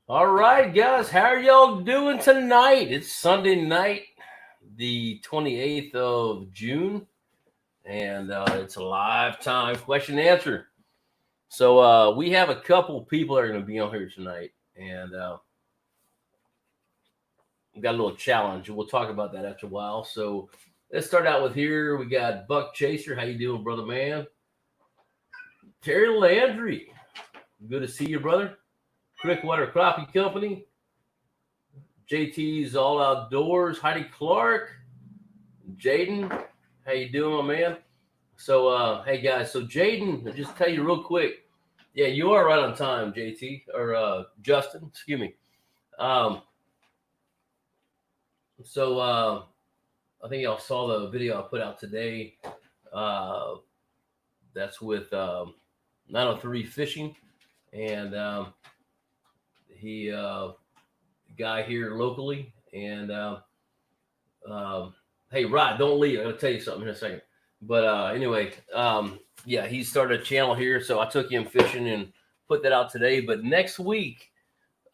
All right, guys, how are y'all doing tonight? It's Sunday night, the 28th of June, and it's a live time question and answer. So we have a couple people that are going to be on here tonight, and we got a little challenge. We'll talk about that after a while. So let's start out with here. We got Buck Chaser. How you doing, brother man? Terry Landry. Good to see you, brother. Crickwater Crappie Company. JT's All Outdoors. Heidi Clark. Jaden, how you doing, my man? So, hey guys, so Jaden, I'll just tell you real quick. Yeah, you are right on time, JT or Justin. Excuse me. Um, so I think y'all saw the video I put out today. Uh, that's with 903 Fishing, and he guy here locally. And hey, Rod, don't leave. I'm gonna tell you something in a second. But anyway, yeah, he started a channel here, so I took him fishing and put that out today. But next week,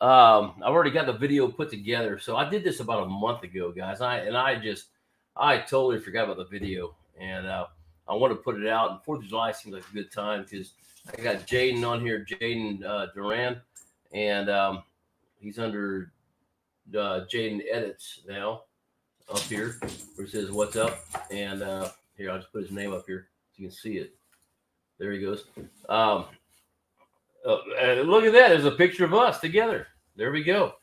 I've already got the video put together. So I did this about a month ago, guys. I totally forgot about the video, and I want to put it out. And 4th of July seems like a good time because I got Jaden on here, Jaden Duran, and he's under Jaden Edits now up here, where it says "What's up?" And here, I'll just put his name up here so you can see it. There he goes. Look at that. There's a picture of us together. There we go.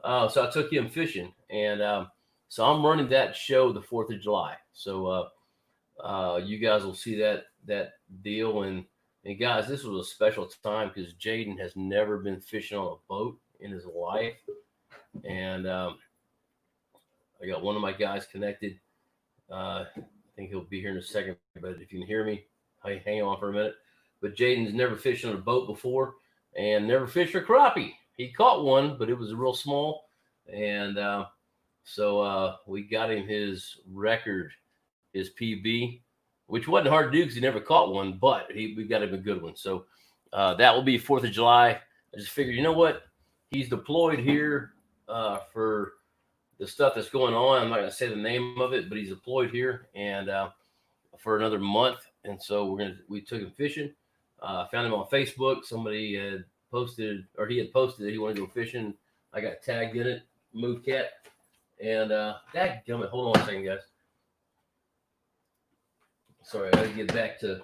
So I took him fishing, and so I'm running that show the 4th of July. So you guys will see that deal. And guys, this was a special time because Jaden has never been fishing on a boat in his life, and I got one of my guys connected. I think he'll be here in a second, but if you can hear me, hang on for a minute. But Jaden's never fished on a boat before and never fished for crappie. He caught one, but it was real small. And so we got him his record, his PB, which wasn't hard to do because he never caught one, but we got him a good one. So that will be 4th of July. I just figured, you know what? He's deployed here for the stuff that's going on. I'm not going to say the name of it, but he's deployed here and for another month. And so we took him fishing. Found him on Facebook. Somebody had posted, or he had posted that he wanted to go fishing. I got tagged in it, Move Cat. And dadgummit, hold on a second, guys. Sorry, I got to get back to.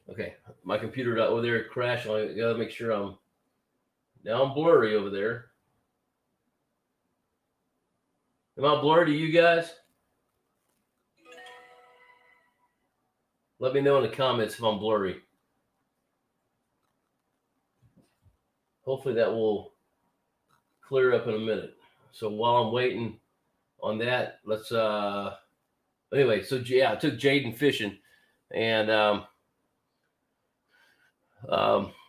Okay, my computer over there crashed. I got to make sure I'm blurry over there. Am I blurry to you guys? Let me know in the comments if I'm blurry. Hopefully that will clear up in a minute. So while I'm waiting on that, let's anyway, so yeah, I took Jaden fishing, and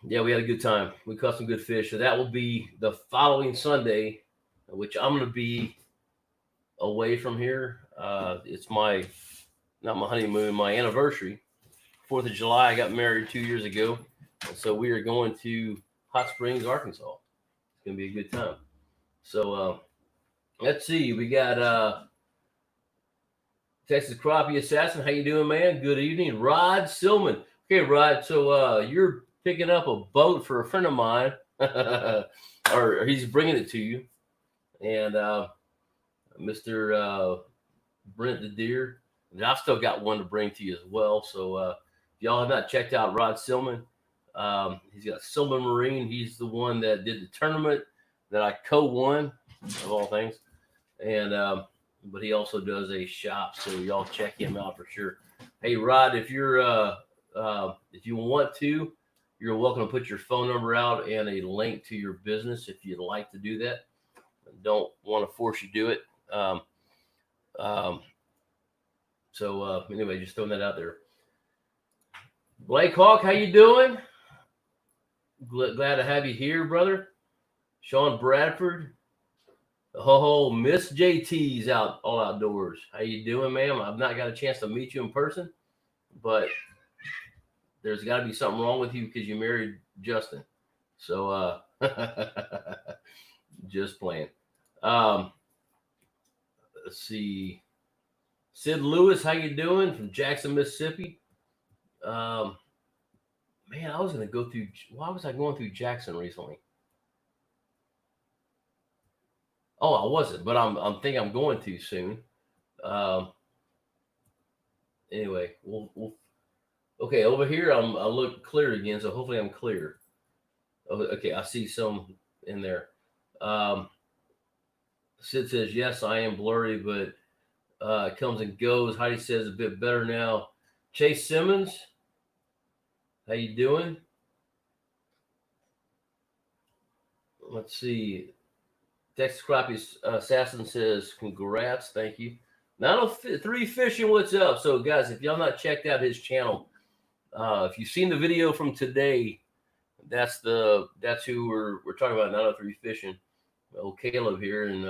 yeah, we had a good time. We caught some good fish. So that will be the following Sunday, which I'm going to be away from here. It's not my honeymoon, my anniversary. 4th of July, I got married 2 years ago. And so we are going to Hot Springs, Arkansas. It's going to be a good time. So let's see. We got Texas Crappie Assassin. How you doing, man? Good evening. Rod Silman. Okay, Rod. So you're picking up a boat for a friend of mine. or he's bringing it to you. And Mr. Brent the Deer. And I've still got one to bring to you as well. So if y'all have not checked out Rod Silman, he's got Silman Marine. He's the one that did the tournament that I co-won, of all things. And but he also does a shop, so y'all check him out for sure. Hey, Rod, if you're if you want to, you're welcome to put your phone number out and a link to your business if you'd like to do that. Don't want to force you to do it. So anyway, just throwing that out there. Blake Hawk, how you doing? Glad to have you here, brother. Sean Bradford. Oh, Miss JT's out all outdoors. How you doing, ma'am? I've not got a chance to meet you in person, but there's got to be something wrong with you because you married Justin. So Just playing. Let's see. Sid Lewis, how you doing? From Jackson, Mississippi. Man, I was gonna go through. Why was I going through Jackson recently? Oh, I wasn't, but I'm think I'm going to soon. Anyway, we'll okay, over here I look clear again, so hopefully I'm clear. Okay, I see some in there. Sid says, yes, I am blurry, but it comes and goes. Heidi says a bit better now. Chase Simmons, how you doing? Let's see. Texas Crappie Assassin says, congrats, thank you. 903 Fishing, what's up? So, guys, if y'all not checked out his channel, if you've seen the video from today, that's who we're talking about. 903 Fishing. Old Caleb here, and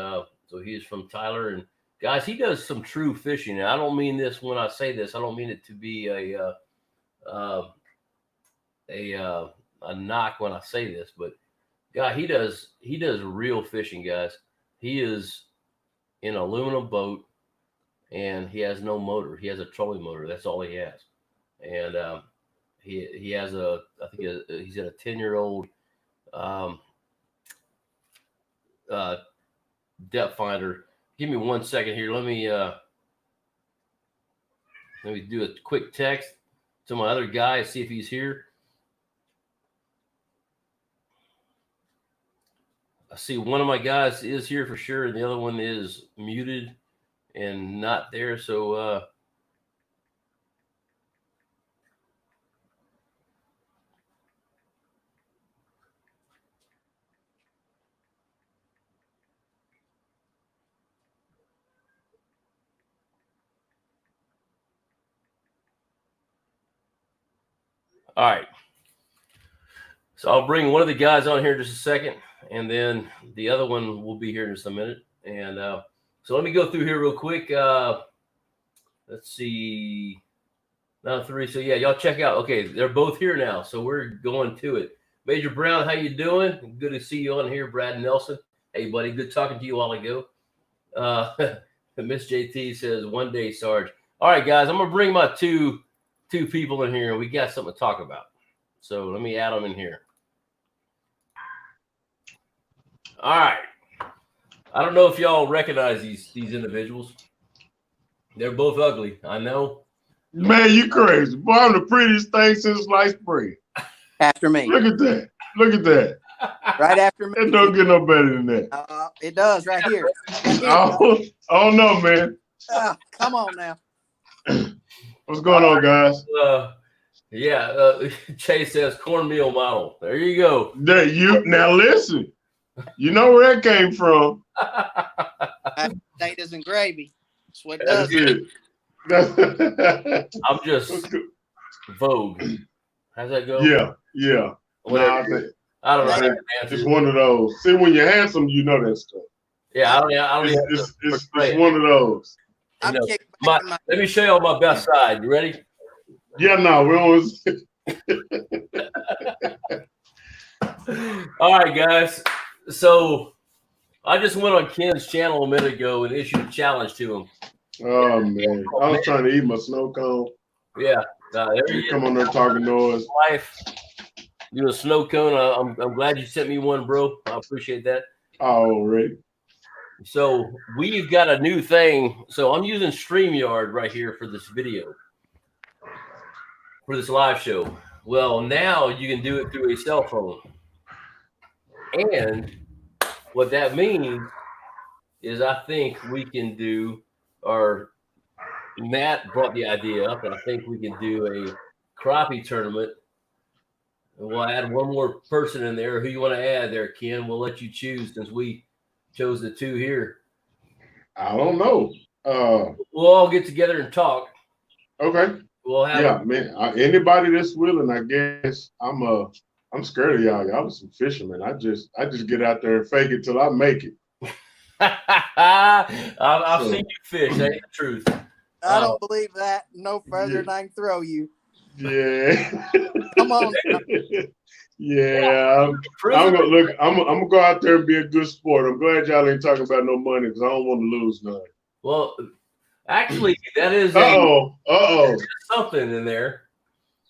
so he's from Tyler. And guys, he does some true fishing. And I don't mean this when I say this. I don't mean it to be a knock when I say this, but God, he does real fishing, guys. He is in an aluminum boat, and he has no motor. He has a trolling motor. That's all he has. And he has he's got a 10-year-old depth finder. Give me 1 second here. Let me do a quick text to my other guy, see if he's here. I see one of my guys is here for sure, and the other one is muted and not there. So all right. So I'll bring one of the guys on here in just a second, and then the other one will be here in just a minute. And so let me go through here real quick. Let's see. 903. So yeah, y'all check out. Okay, they're both here now, so we're going to it. Major Brown, how you doing? Good to see you on here. Brad Nelson. Hey, buddy. Good talking to you a while ago. Miss JT says, one day, Sarge. All right, guys, I'm going to bring my two people in here, and we got something to talk about. So let me add them in here. All right. I don't know if y'all recognize these individuals. They're both ugly. I know. Man, you crazy. Boy, I'm the prettiest thing since sliced bread. After me. Look at that. Look at that. Right after me. It don't get no better than that. It does right here. Oh no, man. Come on now. What's going on, guys? Chase says cornmeal model. There you go. Now listen. You know where that came from. Potatoes and gravy. That's what it does. I'm just Vogue. How's that go? Yeah. I don't know. It's one of those. See, when you're handsome, you know that stuff. Yeah, I don't it's one of those. Let me show you all my best side. You ready? Yeah, no, we always. All right, guys. So I just went on Ken's channel a minute ago and issued a challenge to him. Oh man, I was trying to eat my snow cone. Yeah, you come on there talking noise. Life, do a snow cone. I'm glad you sent me one, bro. I appreciate that. Already. So we've got a new thing. So I'm using StreamYard right here for this video, for this live show. Well, now you can do it through a cell phone. And what that means is I think we can do, or Matt brought the idea up, and I think we can do a crappie tournament. And we'll add one more person in there. Who you want to add there, Ken? We'll let you choose since we chose the two here. I don't know. We'll all get together and talk. Okay. We'll have man. Anybody that's willing, I guess. I'm scared of y'all. Y'all are some fishermen. I just get out there and fake it till I make it. I've seen you fish. That ain't the truth. I don't believe that. No further than I can throw you. Yeah. Come on. Yeah, I'm gonna look. I'm gonna go out there and be a good sport. I'm glad y'all ain't talking about no money because I don't want to lose none. Well, actually, that is something in there.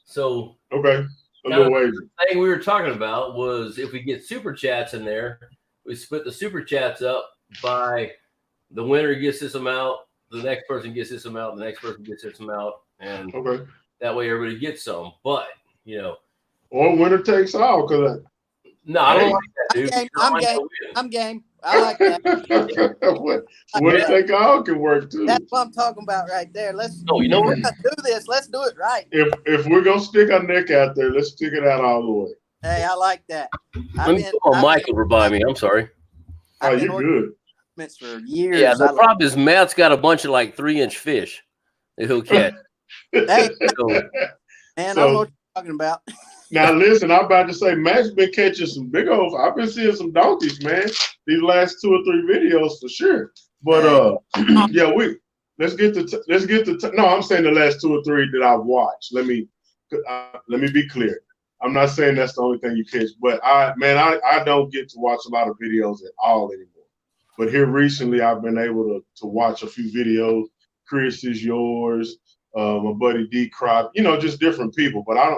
So okay, a kind little of wager. the thing we were talking about was if we get super chats in there, we split the super chats up by the winner gets this amount, the next person gets this amount, the next person gets this amount, and that way everybody gets some. But or winner takes all. Cause no, I don't like that, dude. I'm game. I like that. Winner take all can work too. That's what I'm talking about right there. you know what? Let's do this. Let's do it right. If we're gonna stick our neck out there, let's stick it out all the way. Hey, I like that. Let me pull my mic over by me. I'm sorry. Oh, you're good. For years. Yeah, the problem is Matt's got a bunch of like 3-inch fish that he'll catch. Hey, man, I don't know what you're talking about. Now listen, I'm about to say Matt's been catching some big old. I've been seeing some donkeys, man. These last 2 or 3 videos for sure. But yeah, let's get to. No, I'm saying the last 2 or 3 that I've watched. Let me be clear. I'm not saying that's the only thing you catch, but I don't get to watch a lot of videos at all anymore. But here recently, I've been able to watch a few videos. Chris is yours, my buddy D Crop, just different people. But I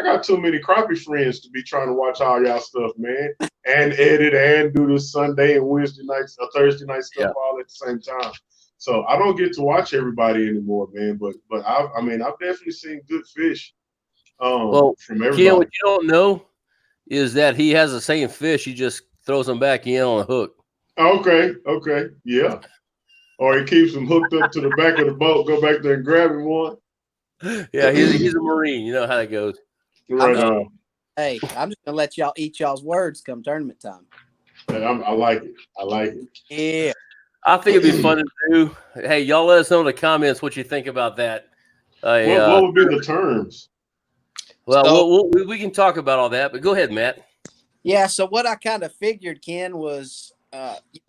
got too many crappie friends to be trying to watch all y'all stuff, man, and edit and do the Sunday and Wednesday nights or Thursday night stuff all at the same time. So I don't get to watch everybody anymore, man. But I've definitely seen good fish. From everybody. Ken, what you don't know is that he has the same fish. He just throws them back in on a hook. Okay, yeah. Or he keeps them hooked up to the back of the boat, go back there and grab him one. Yeah, he's a Marine. You know how that goes. Right on. Hey, I'm just going to let y'all eat y'all's words come tournament time. Hey, I like it. Yeah. I think it'd be fun to do. Hey, y'all let us know in the comments what you think about that. What would be the terms? Well, we can talk about all that, but go ahead, Matt. Yeah, so what I kind of figured, Ken, was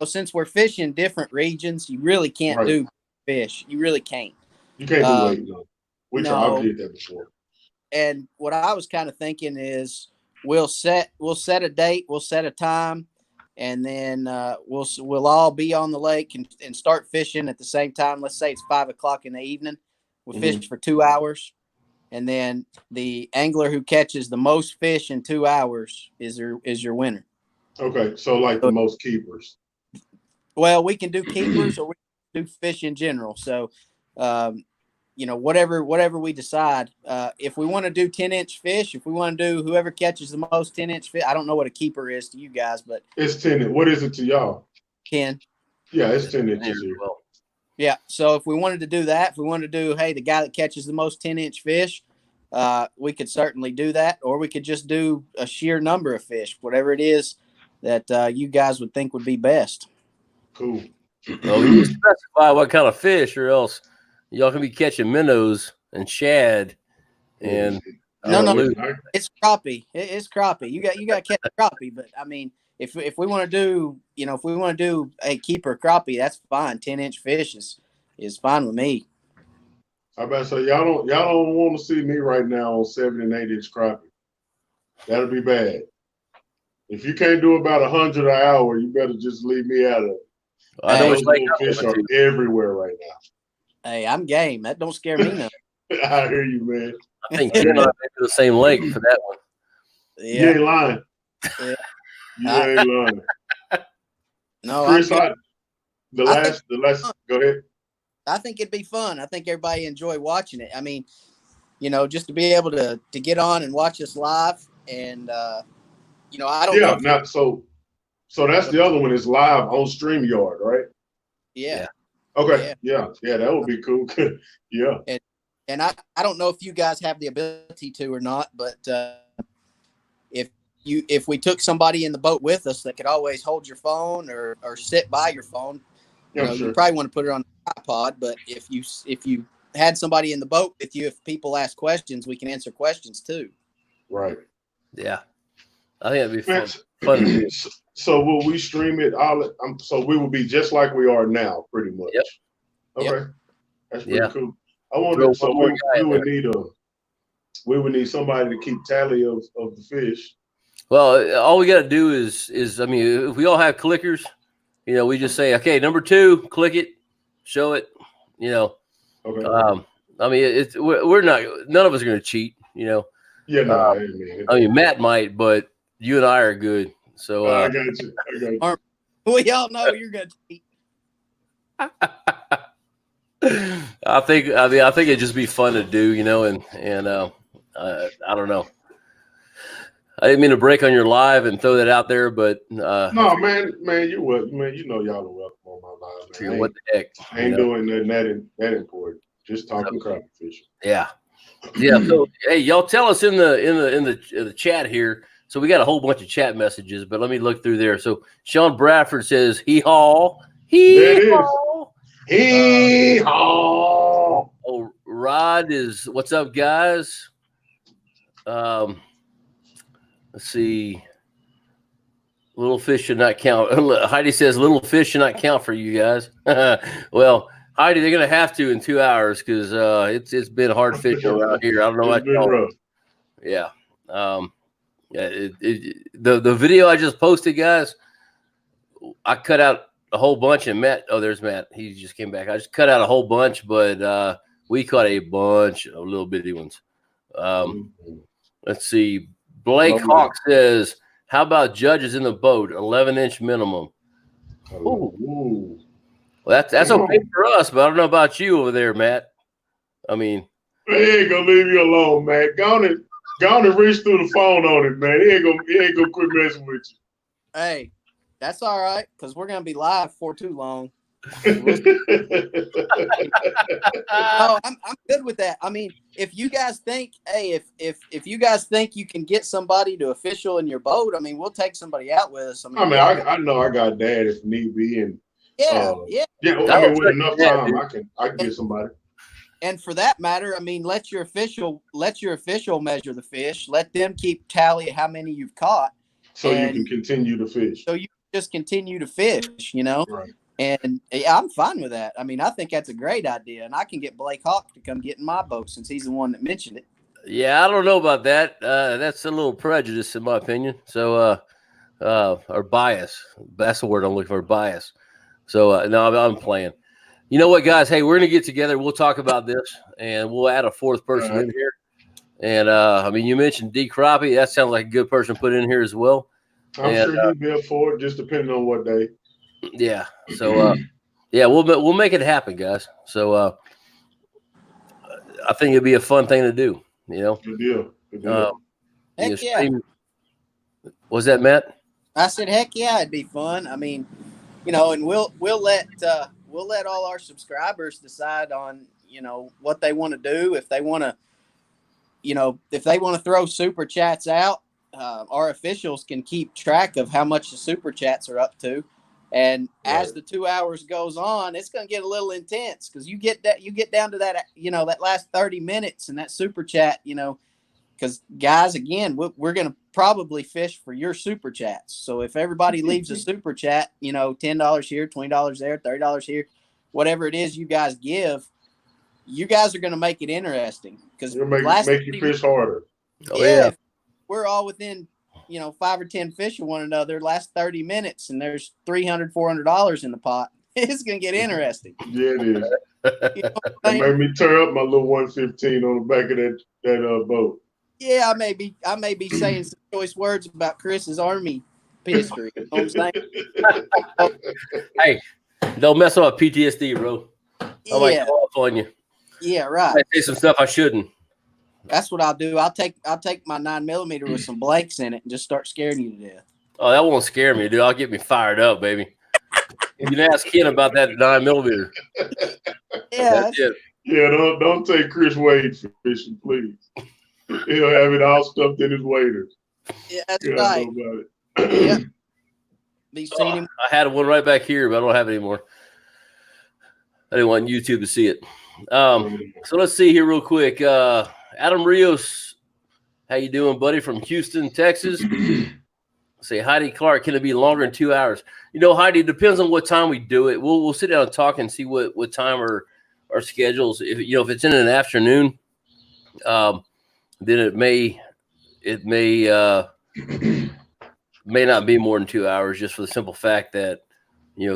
since we're fishing different regions, you really can't do fish. You really can't. You can't do weight, no. I've did that before. And what I was kind of thinking is we'll set a date, we'll set a time, and then we'll all be on the lake and start fishing at the same time. Let's say it's 5:00 in the evening. We'll fish for 2 hours. And then the angler who catches the most fish in 2 hours is your winner. Okay, so like the most keepers. Well, we can do keepers or we can do fish in general. So, whatever we decide. If we want to do 10-inch fish, if we want to do whoever catches the most 10-inch fish, I don't know what a keeper is to you guys, but it's 10. What is it to y'all? 10. Yeah, it's 10 inches here. Well. Yeah, so if we wanted to do that, if we wanted to do, hey, the guy that catches the most 10-inch fish, we could certainly do that, or we could just do a sheer number of fish, whatever it is that you guys would think would be best. Cool. Well, we need to specify what kind of fish, or else y'all can be catching minnows and shad. And no, it's crappie. It's crappie. You got to catch crappie, but I mean. If we want to do, if we want to do a keeper crappie, that's fine. 10-inch fish is fine with me. I about to say y'all don't want to see me right now on 7 and 8-inch crappie. That'll be bad. If you can't do about 100 an hour, you better just leave me out of it. I know fish are everywhere right now. Hey, I'm game. That don't scare me none. I hear you, man. I think Ken and I went to the same lake for that one. Yeah. You ain't lying. Yeah. You ain't lying. No, Chris, the last. Go ahead. I think it'd be fun. I think everybody enjoy watching it. I mean, just to be able to get on and watch us live, and I don't know. Yeah, so that's the other one is live on StreamYard, right? Yeah. Okay. Yeah, that would be cool. Yeah. And I don't know if you guys have the ability to or not, but if we took somebody in the boat with us that could always hold your phone or sit by your phone, sure. You probably want to put it on a tripod. But if you had somebody in the boat with you, if people ask questions, we can answer questions too. Right. Yeah, I think that'd be fun. So will we stream it all? So we will be just like we are now, pretty much. Yep. Okay. Yep. That's pretty cool. I wonder. So we would need somebody to keep tally of the fish. Well, all we got to do is I mean, if we all have clickers, we just say, okay, number 2, click it, show it, Okay. I mean, we're not, none of us are going to cheat, Yeah, no, I mean, I mean, Matt might, but you and I are good. So I got you. We all know you're going to cheat. I think it'd just be fun to do, and I don't know. I didn't mean to break on your live and throw that out there, but no, man, you what, man, y'all are welcome on my live, man. What the heck? I ain't doing nothing that important. Just talking crappie fishing. Yeah. So hey, y'all tell us in the chat here. So we got a whole bunch of chat messages, but let me look through there. So Sean Bradford says hee haw. Hee haw. Oh, Rod is what's up, guys? Let's see. Little fish should not count. Heidi says little fish should not count for you guys. Well, Heidi, they're gonna have to in 2 hours because it's been hard fishing around here. I don't know It's been rough. Yeah. The video I just posted, guys, I cut out a whole bunch, and Matt. Oh, there's Matt. He just came back. I just cut out a whole bunch, but we caught a bunch of little bitty ones. Let's see. Blake Hawk says, "How about judges in the boat? 11-inch minimum." Ooh. Well, that's okay for us, but I don't know about you over there, Matt. I mean, they ain't gonna leave you alone, man. Go on and reach through the phone on it, man. He ain't gonna quit messing with you. Hey, that's all right, because we're gonna be live for too long. I'm good with that. I mean, if you guys think, hey, if you guys think you can get somebody to official in your boat, I mean, we'll take somebody out with us. I know I got dad if need be, and yeah. I mean, with enough time, I can get somebody. And for that matter, I mean, let your official measure the fish. Let them keep tally how many you've caught, so you can continue to fish. So you just continue to fish, Right. And I'm fine with that. I mean, I think that's a great idea, and I can get Blake Hawk to come get in my boat since he's the one that mentioned it. Yeah, I don't know about that. That's a little prejudice, in my opinion. So, or bias. That's the word I'm looking for, bias. So, no, I'm playing. You know what, guys? Hey, we're going to get together. We'll talk about this, and we'll add a 4th person in here. And, I mean, you mentioned D. Crappie. That sounds like a good person to put in here as well. I'm sure he'd be up for it, just depending on what day. Yeah. So, we'll make it happen, guys. So, I think it'd be a fun thing to do. Good deal. Heck yeah. Was that Matt? I said, heck yeah, it'd be fun. I mean, and we'll let all our subscribers decide on what they want to do. If they want to throw super chats out, our officials can keep track of how much the super chats are up to. And as the 2 hours goes on, it's going to get a little intense because you get down to that, that last 30 minutes and that super chat, because guys, again, we're going to probably fish for your super chats. So if everybody leaves a super chat, $10 here, $20 there, $30 here, whatever it is you guys give, you guys are going to make it interesting because make you fish harder. Yeah. We're all within 5 or 10 fish of one another last 30 minutes and there's $300, $400 in the pot. It's going to get interesting. Yeah, it is. It made me turn up my little 115 on the back of that boat. Yeah, I may be saying some choice words about Chris's Army history. You know what I'm saying? Hey, don't mess up PTSD, bro. I might call up on you. Yeah, right. I say some stuff I shouldn't. That's what I'll do. I'll take my 9mm with some blanks in it and just start scaring you to death. Oh, that won't scare me, dude. I'll get me fired up, baby. You can ask Ken about that 9mm. Yeah, that's it. Yeah, don't take Chris Wade fishing, please. He'll have it all stuffed in his waders. Yeah, that's right. Yeah. I had one right back here, but I don't have it anymore. I didn't want YouTube to see it. So let's see here real quick. Adam Rios, how you doing, buddy? From Houston, Texas. Say, Heidi Clark, can it be longer than 2 hours? Heidi, it depends on what time we do it. We'll sit down and talk and see what time our schedules. If it's in an afternoon, then it may may not be more than 2 hours, just for the simple fact that,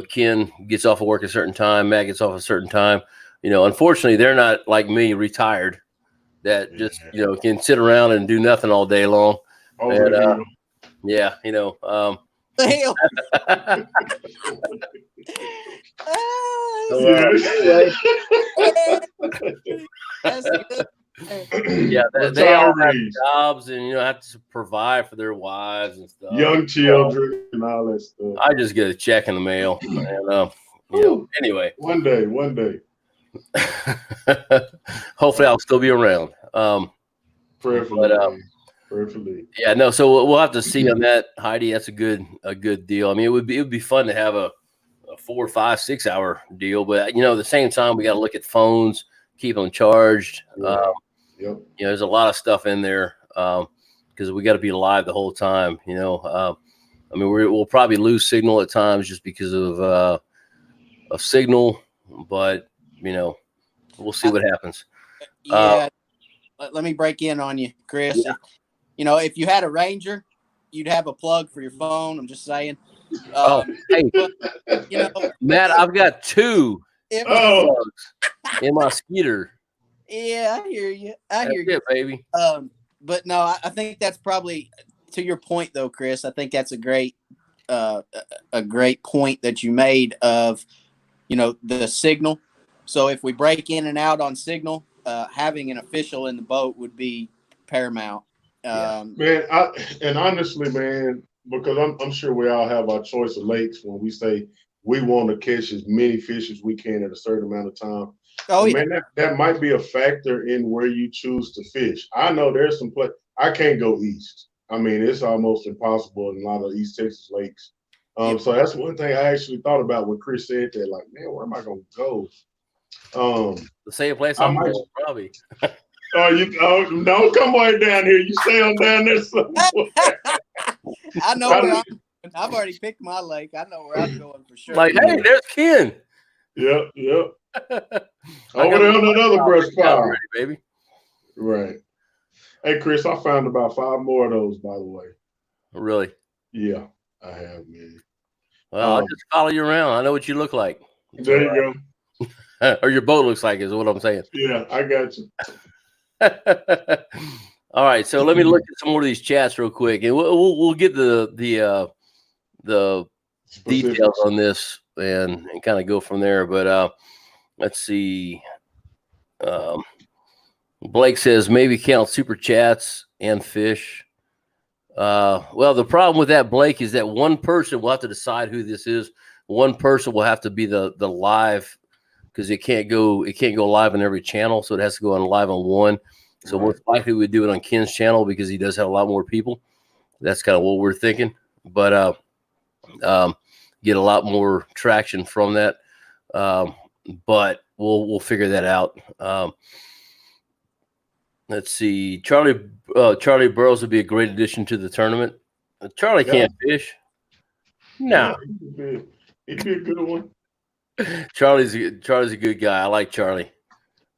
Ken gets off of work at a certain time, Matt gets off at a certain time. Unfortunately, they're not like me, retired, that just, can sit around and do nothing all day long. And, yeah, Damn. That's good. Yeah, they all have jobs and have to provide for their wives and stuff. Young children and all that stuff. I just get a check in the mail, and anyway. One day. Hopefully, I'll still be around. Prayerfully. Yeah, no. So we'll have to see on that, Heidi. That's a good deal. I mean, it would be fun to have a 4, 5, 6 hour deal, but at the same time, we got to look at phones, keep them charged. There's a lot of stuff in there because we got to be live the whole time. We'll probably lose signal at times just because of signal, but we'll see what happens. Yeah, let me break in on you, Chris. Yeah. If you had a Ranger, you'd have a plug for your phone. I'm just saying. Hey, Matt, I've got 2 plugs in my Skeeter. Yeah, I hear you. That's it, baby. But no, I think that's probably, to your point though, Chris. I think that's a great point that you made of, the signal. So if we break in and out on signal, having an official in the boat would be paramount. Man, and honestly, man, because I'm sure we all have our choice of lakes when we say we want to catch as many fish as we can at a certain amount of time. Oh, yeah. Man, that might be a factor in where you choose to fish. I know there's some place I can't go east. I mean, it's almost impossible in a lot of East Texas lakes. So that's one thing I actually thought about when Chris said that. Like, man, where am I going to go? The same place I'm going, probably. Don't come way down here. You stay on down there somewhere. I know where I've already picked my lake. I know where I'm going for sure. Like, hey, there's Ken. Yep. Over there on another brush pile, baby. Right. Hey, Chris, I found about 5 more of those, by the way. Really? Yeah, I have, man. Well, I'll just follow you around. I know what you look like. There you go. Or your boat looks like is what I'm saying. Yeah, I got you. All right, so let me look at some more of these chats real quick, and we'll get the details on this and kind of go from there. But let's see. Blake says maybe count super chats and fish. Well, the problem with that, Blake, is that one person will have to decide who this is. One person will have to be the live, because it can't go live on every channel, so it has to go on live on one. So most likely we do it on Ken's channel because he does have a lot more people. That's kind of what we're thinking, but get a lot more traction from that. But we'll figure that out. Let's see. Charlie Burrows would be a great addition to the tournament. Charlie can't fish. No, he'd be a good one. Charlie's a good guy. I like Charlie.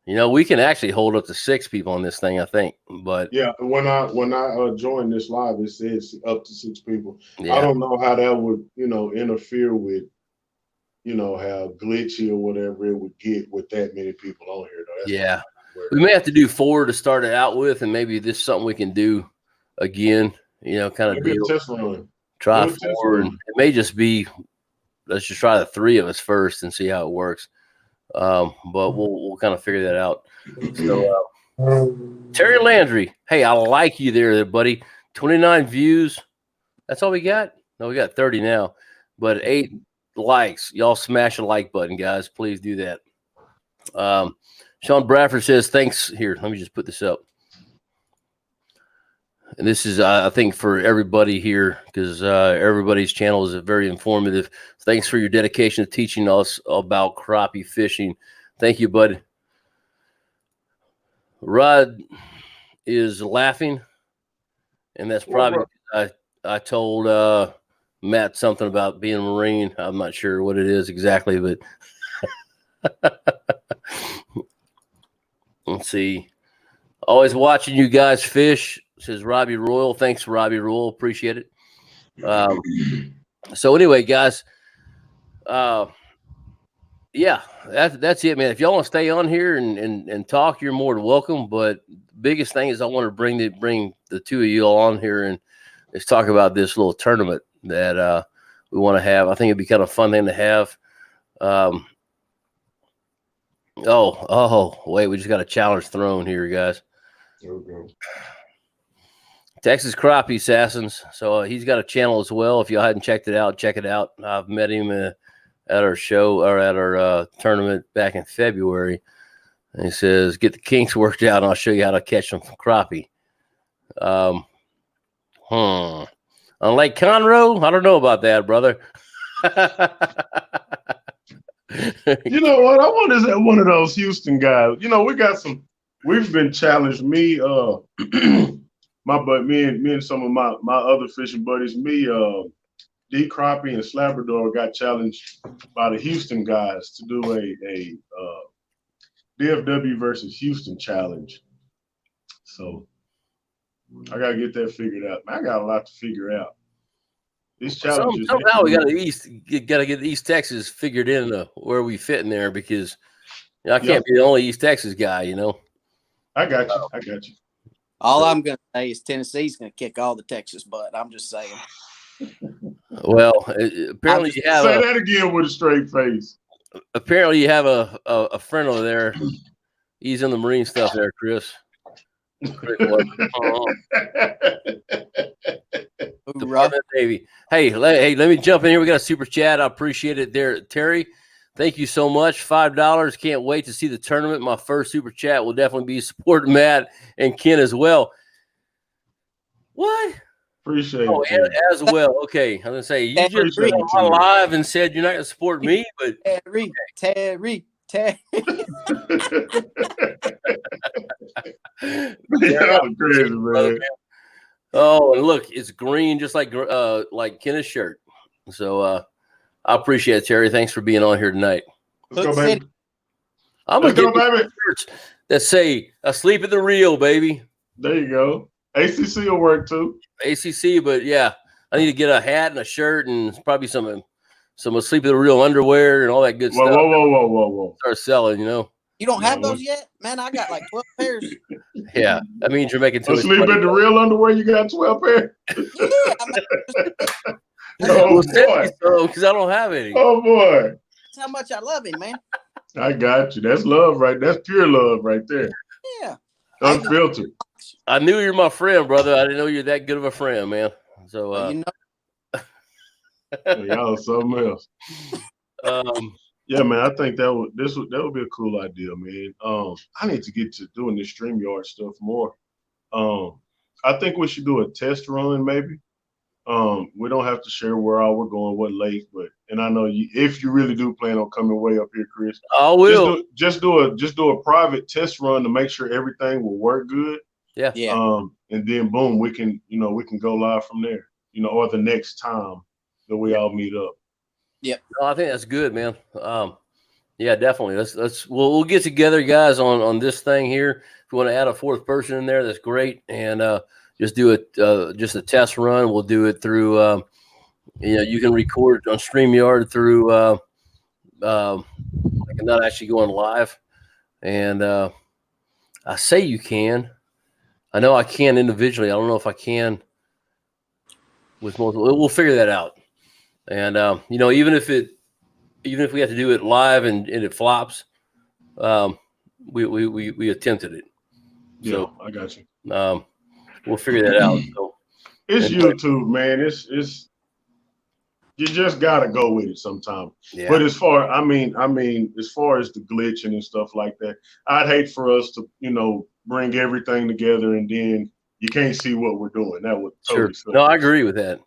We can actually hold up to 6 people on this thing, I think. But yeah, when I joined this live, it says up to 6 people. Yeah. I don't know how that would interfere with how glitchy or whatever it would get with that many people on here. Though. Yeah, we may have to do 4 to start it out with, and maybe this is something we can do again. Kind of deal. Test run. Try 4, and it may just be. Let's just try the 3 of us first and see how it works. But we'll kind of figure that out. So Terry Landry, hey, I like you there, buddy. 29 views. That's all we got? No, we got 30 now. But 8 likes. Y'all smash a like button, guys. Please do that. Sean Bradford says, thanks. Here, let me just put this up. And this is, I think, for everybody here, because everybody's channel is very informative. Thanks for your dedication to teaching us about crappie fishing. Thank you, bud. Rod is laughing, and that's probably I told Matt something about being a Marine. I'm not sure what it is exactly, but let's see. Always watching you guys fish. says Robbie Royal. Thanks, Robbie Royal. Appreciate it. So anyway, guys, yeah, that's it, man. If y'all want to stay on here and talk, you're more than welcome. But biggest thing is I want to bring the two of you all on here and let's talk about this little tournament that we want to have. I think it'd be kind of a fun thing to have. Wait, we just got a challenge thrown here, guys. Okay. Texas Crappie Assassins. So he's got a channel as well. If y'all hadn't checked it out, check it out. I've met him at our show or at our tournament back in February. And he says, get the kinks worked out and I'll show you how to catch them from crappie. On Lake Conroe? I don't know about that, brother. You know what? I wonder is that one of those Houston guys. You know, we've been challenged. Me, me and some of my other fishing buddies, D Crappie and Slabrador got challenged by the Houston guys to do a DFW versus Houston challenge. So I gotta get that figured out. I got a lot to figure out. These challenges. Somehow we got to get East Texas figured in where we fit in there because I can't be the only East Texas guy, you know. I got you. All I'm going to say is Tennessee's going to kick all the Texas butt. I'm just saying. Well, apparently you have say that again with a straight face. Apparently you have a friend over there. He's in the Marine stuff there, Chris. Navy. Hey, let me jump in here. We got a super chat. I appreciate it there, Terry. Thank you so much. $5. Can't wait to see the tournament. My first super chat will definitely be supporting Matt and Ken as well. What? Appreciate it. As well. Okay. I'm gonna say you just went on my live and said you're not gonna support me, but Terry. Yeah, crazy, man. Oh, and look, it's green, just like Kenneth's shirt. So I appreciate it, Terry. Thanks for being on here tonight. Let's go, baby. I'm gonna get shirts that say "Asleep at the Reel," baby. There you go. ACC will work too. ACC, but yeah, I need to get a hat and a shirt and probably some Asleep at the Reel underwear and all that good stuff. Whoa. Start selling, you know. You don't have those yet? Man, I got like 12 pairs. Yeah, that means you're making too much money. Asleep at the Reel underwear, you got 12 pairs? Oh, boy. Because I don't have any. Oh, boy. That's how much I love him, man. I got you. That's love, right? That's pure love right there. Yeah. Unfiltered. I knew you're my friend, brother. I didn't know you're that good of a friend, man. So, well, you know. Y'all something else. Yeah, man, I think that would be a cool idea, man. I need to get to doing this StreamYard stuff more. I think we should do a test run, maybe. We don't have to share where all we're going, what lake, and I know if you really do plan on coming way up here, Chris, I will. Just do a private test run to make sure everything will work good. Yeah. And then boom, we can go live from there, or the next time that we all meet up. Yep. No, I think that's good, man. Yeah, definitely. We'll get together, guys, on this thing here. If you want to add a fourth person in there, that's great. And just do it, just a test run. We'll do it through. You can record on StreamYard through. Not actually going live, and I say you can. I know I can individually. I don't know if I can with multiple. We'll figure that out. And even if we have to do it live and it flops, we attempted it. So yeah, I got you. We'll figure that out. So it's YouTube, man. It's you just gotta go with it sometimes. Yeah. But as far as the glitching and stuff like that, I'd hate for us to bring everything together and then you can't see what we're doing. That would totally suck. No, I agree with that.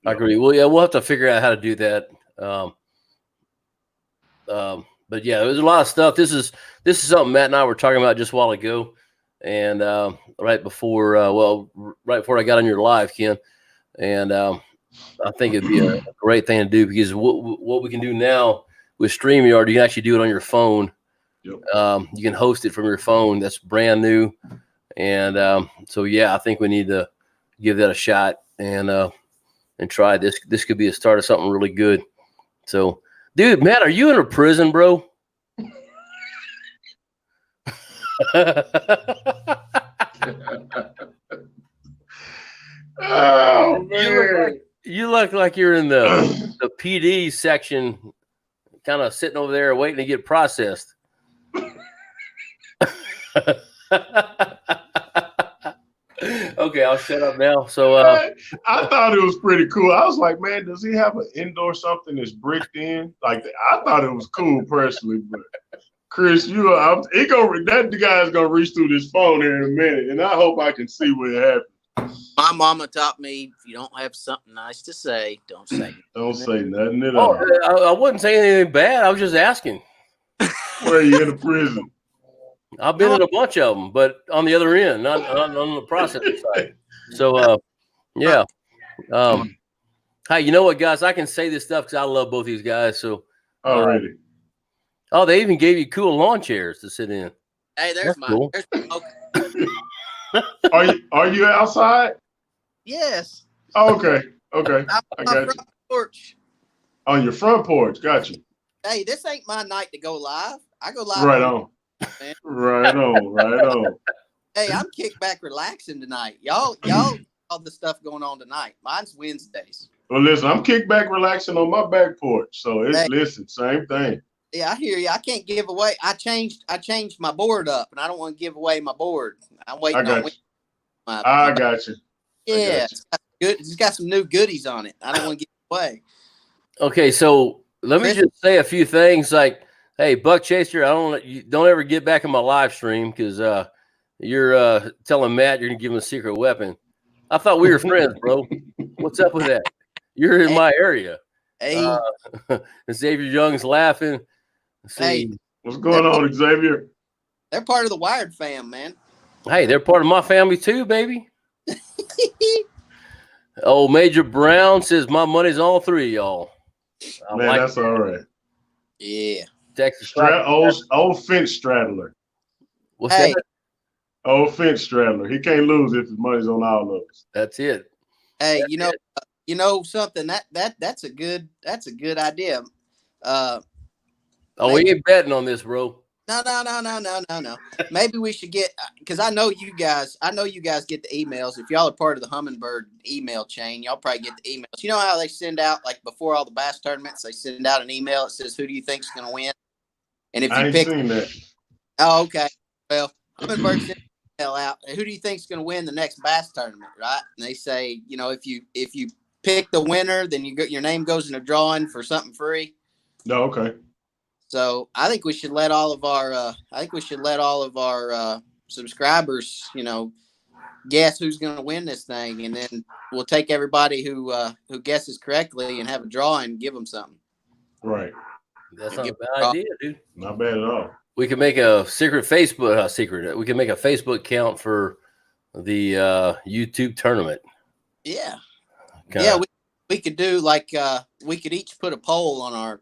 I agree. Well, yeah, we'll have to figure out how to do that. But yeah, there's a lot of stuff. This is something Matt and I were talking about just a while ago, and right before I got on your live, Ken, and I think it'd be a great thing to do because what we can do now with StreamYard, you can actually do it on your phone. Yep. You can host it from your phone. That's brand new, And so yeah, I think we need to give that a shot and try this. This could be a start of something really good. So, dude, Matt, are you in a prison, bro? Oh man, you look like you're in the PD section, kind of sitting over there waiting to get processed. Okay, I'll shut up now. So I thought it was pretty cool. I was like, man, does he have an indoor something that's bricked in? Like, I thought it was cool personally, but Chris, that guy's gonna reach through this phone here in a minute, and I hope I can see what happened. My mama taught me, if you don't have something nice to say, don't say nothing. Don't say nothing at all. I wasn't saying anything bad. I was just asking. Where are you in the prison? I've been in a bunch of them, but on the other end, not on the processing side. So, yeah. Hey, you know what, guys? I can say this stuff because I love both these guys. So, already. They even gave you cool lawn chairs to sit in. Hey, there's my. Cool. Are you outside? Yes. Oh, okay. I got you. Porch. On your front porch. Got you. Hey, this ain't my night to go live. I go live. Right on. Right on. Hey, I'm kicked back relaxing tonight. Y'all all the stuff going on tonight. Mine's Wednesdays. Well, listen, I'm kicked back relaxing on my back porch. So listen, same thing. Yeah, I hear you. I can't give away. I changed my board up, and I don't want to give away my board. I'm waiting on. I got you. Yeah, it's got some new goodies on it. I don't want to give it away. Okay, so let me just say a few things. Like, hey, Buck Chaser, don't ever get back in my live stream because you're telling Matt you're gonna give him a secret weapon. I thought we were friends, bro. What's up with that? You're in my area. Hey, Xavier Young's laughing. Hey, what's going on, Xavier? They're part of the Wired fam, man. Hey, they're part of my family too, baby. Oh, Major Brown says my money's on 3 y'all. Man, like that's all right. Yeah. Texas old fence straddler. What's that? Old fence straddler. He can't lose if his money's on all of us. That's it. Hey, you know something that's a good idea. We ain't betting on this, bro. No. Maybe we should get, because I know you guys get the emails. If y'all are part of the Humminbird email chain, y'all probably get the emails. You know how they send out, like before all the bass tournaments, they send out an email that says, who do you think's going to win? And if you pick, seen that. Oh, okay. Well, Humminbird sent an email out. Who do you think's going to win the next bass tournament? Right? And they say, if you pick the winner, then your name goes in a drawing for something free. No, okay. So I think we should let all of our subscribers, guess who's going to win this thing, and then we'll take everybody who guesses correctly and have a draw and give them something. Right. That's not a bad idea, dude. Not bad at all. We can make a secret Facebook. We can make a Facebook account for the YouTube tournament. Yeah. Yeah. We could do we could each put a poll on our.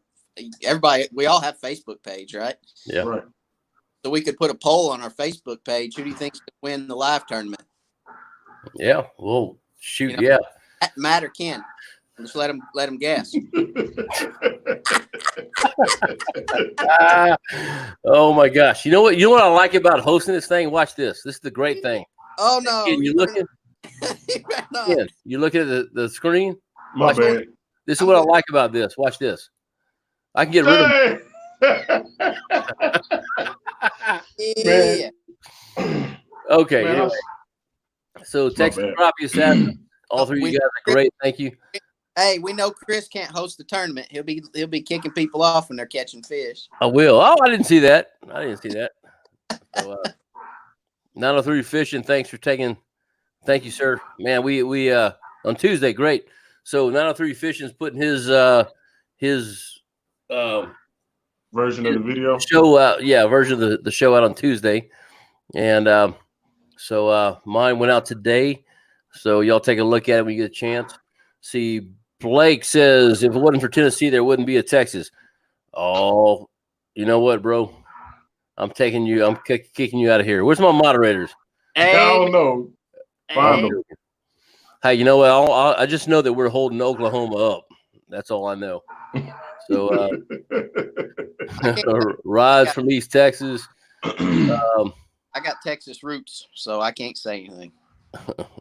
Everybody, we all have Facebook page, right? Yeah. Right. So we could put a poll on our Facebook page. Who do you think's going to win the live tournament? Yeah. Well, shoot. Yeah. Matt or Ken. Just let them guess. Oh my gosh! You know what I like about hosting this thing? Watch this. This is the great thing. Oh no! Ken, you looking? Ken, you looking at the screen? My bad. This is what I like about this. Watch this. I can get rid of. Yeah. Okay. Man, anyway. So Texas Crappie Assassin. All three of you guys are great. Thank you. Hey, we know Chris can't host the tournament. He'll be kicking people off when they're catching fish. I will. Oh, I didn't see that. So, 903 Fishing. Thanks for taking. Thank you, sir. Man, we on Tuesday. Great. So 903 Fishing's putting his version of the video show out. Yeah, version of the show out on Tuesday, and so mine went out today. So y'all take a look at it when you get a chance. See, Blake says if it wasn't for Tennessee, there wouldn't be a Texas. Oh, you know what, bro? I'm kicking you out of here. Where's my moderators? I don't know. Find them. Hey, you know what? I just know that we're holding Oklahoma up. That's all I know. So, Rise from East Texas. I got Texas roots, so I can't say anything.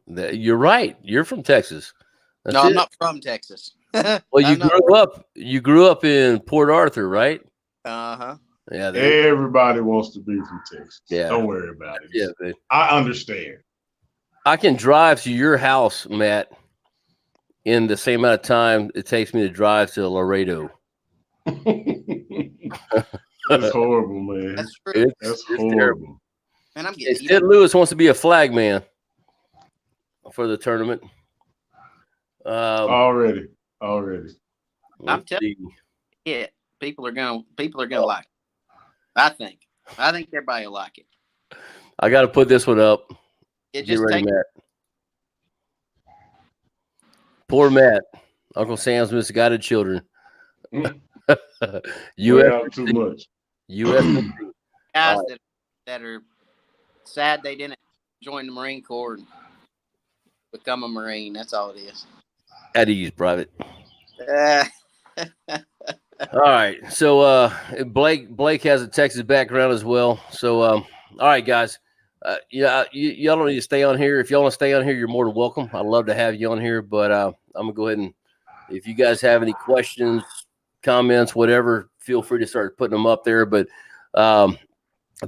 You're right. You're from Texas. That's no, it. I'm not from Texas. Well, you grew up in Port Arthur, right? Uh-huh. Yeah. Everybody wants to be from Texas. Yeah. Don't worry about it. Yeah, dude. I understand. I can drive to your house, Matt, in the same amount of time it takes me to drive to Laredo. That's horrible, man. That's true. That's it's horrible. Terrible. Man, I'm getting Sid Lewis wants to be a flag man for the tournament. Already. I'm telling you, people are gonna like it. I think everybody will like it. I got to put this one up. It Get just ready, takes Matt. Poor Matt. Uncle Sam's misguided children. U.S. too much. U.S. guys that are sad they didn't join the Marine Corps and become a Marine. That's all it is. At ease, private. All right. So Blake has a Texas background as well. So all right, guys. Y'all don't need to stay on here. If y'all want to stay on here, you're more than welcome. I'd love to have you on here, but I'm gonna go ahead and if you guys have any questions, comments, whatever, feel free to start putting them up there. But the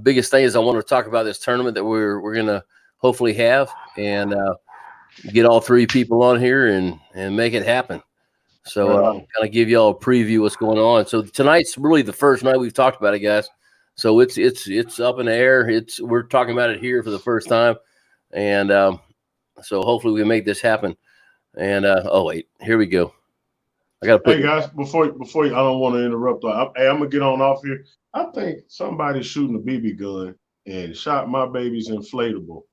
biggest thing is I want to talk about this tournament that we're gonna hopefully have and get all three people on here and make it happen. So kind of give y'all a preview what's going on. So tonight's really the first night we've talked about it, guys. So it's up in the air. We're talking about it here for the first time, and so hopefully we can make this happen. And oh wait, here we go. I got to put. Hey guys, before you, I don't want to interrupt. I'm gonna get on off here. I think somebody's shooting a BB gun and shot my baby's inflatable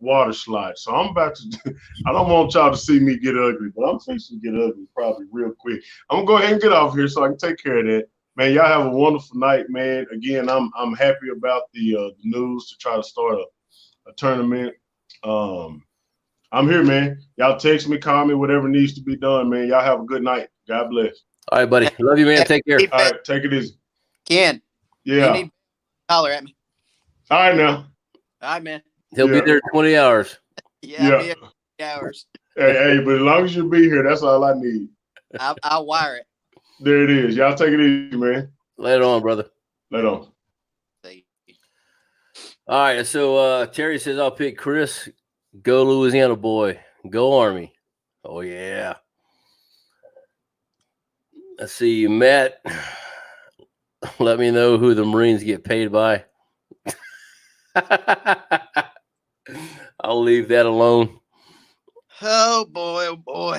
water slide. So I'm about to. I don't want y'all to see me get ugly, but I'm fixing to get ugly probably real quick. I'm gonna go ahead and get off here so I can take care of that. Man, y'all have a wonderful night, man. Again, I'm happy about the news to try to start a tournament. I'm here, man. Y'all text me, call me, whatever needs to be done, man. Y'all have a good night. God bless. All right, buddy. Love you, man. Take care. All right, take it easy. Ken. Yeah. You need to holler at me. All right, now. All right, man. He'll be there 20 hours. Yeah. I'll be here 20 hours. Hey, but as long as you be here, that's all I need. I'll wire it. There it is. Y'all take it easy, man. Later on, brother. Later on. All right. So Terry says I'll pick Chris. Go Louisiana boy. Go Army. Oh yeah. Let's see, Matt. Let me know who the Marines get paid by. I'll leave that alone. Oh boy.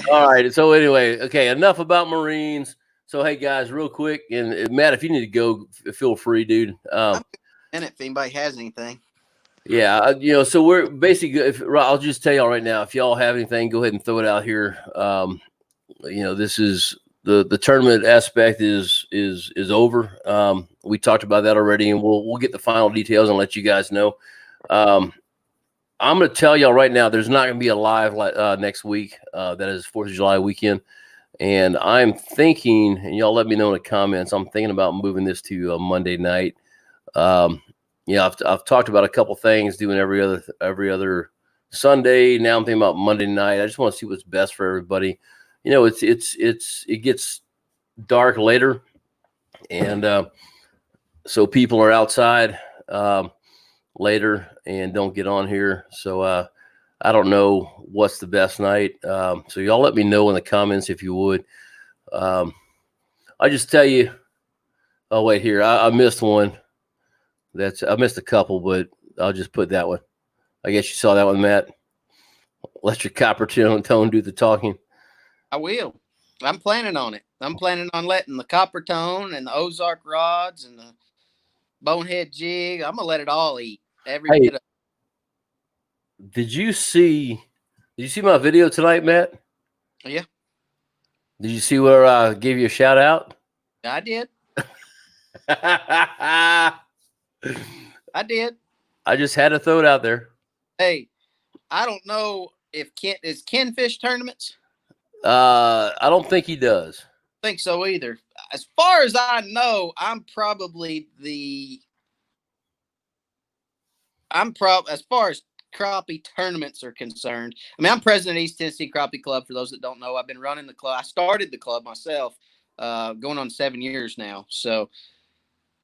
All right. So anyway, okay, enough about Marines. So hey guys, real quick, and Matt, if you need to go, feel free, dude. I'm in it if anybody has anything. Yeah, so we're basically. I'll just tell y'all right now, if y'all have anything, go ahead and throw it out here. This is the tournament aspect is over. We talked about that already, and we'll get the final details and let you guys know. I'm going to tell y'all right now, there's not going to be a live next week. That is 4th of July weekend. And I'm thinking, and y'all let me know in the comments, I'm thinking about moving this to Monday night. I've talked about a couple things, doing every other Sunday. Now I'm thinking about Monday night. I just want to see what's best for everybody. It gets dark later, and so people are outside later and don't get on here. So I don't know what's the best night. So y'all let me know in the comments if you would. I just tell you. Oh wait, here I missed one. I missed a couple, but I'll just put that one. I guess you saw that one, Matt. Let your copper tone do the talking. I will. I'm planning on it. I'm planning on letting the copper tone and the Ozark rods and the bonehead jig. I'm gonna let it all eat every bit of. Did you see my video tonight, Matt? Yeah. Did you see where I gave you a shout out? I did. I did. I just had to throw it out there. Hey, I don't know if Ken fish tournaments. I don't think he does. Think so either. As far as I know, as far as crappie tournaments are concerned. I mean, I'm president of East Tennessee Crappie Club. For those that don't know, I've been running the club. I started the club myself, going on 7 years now. So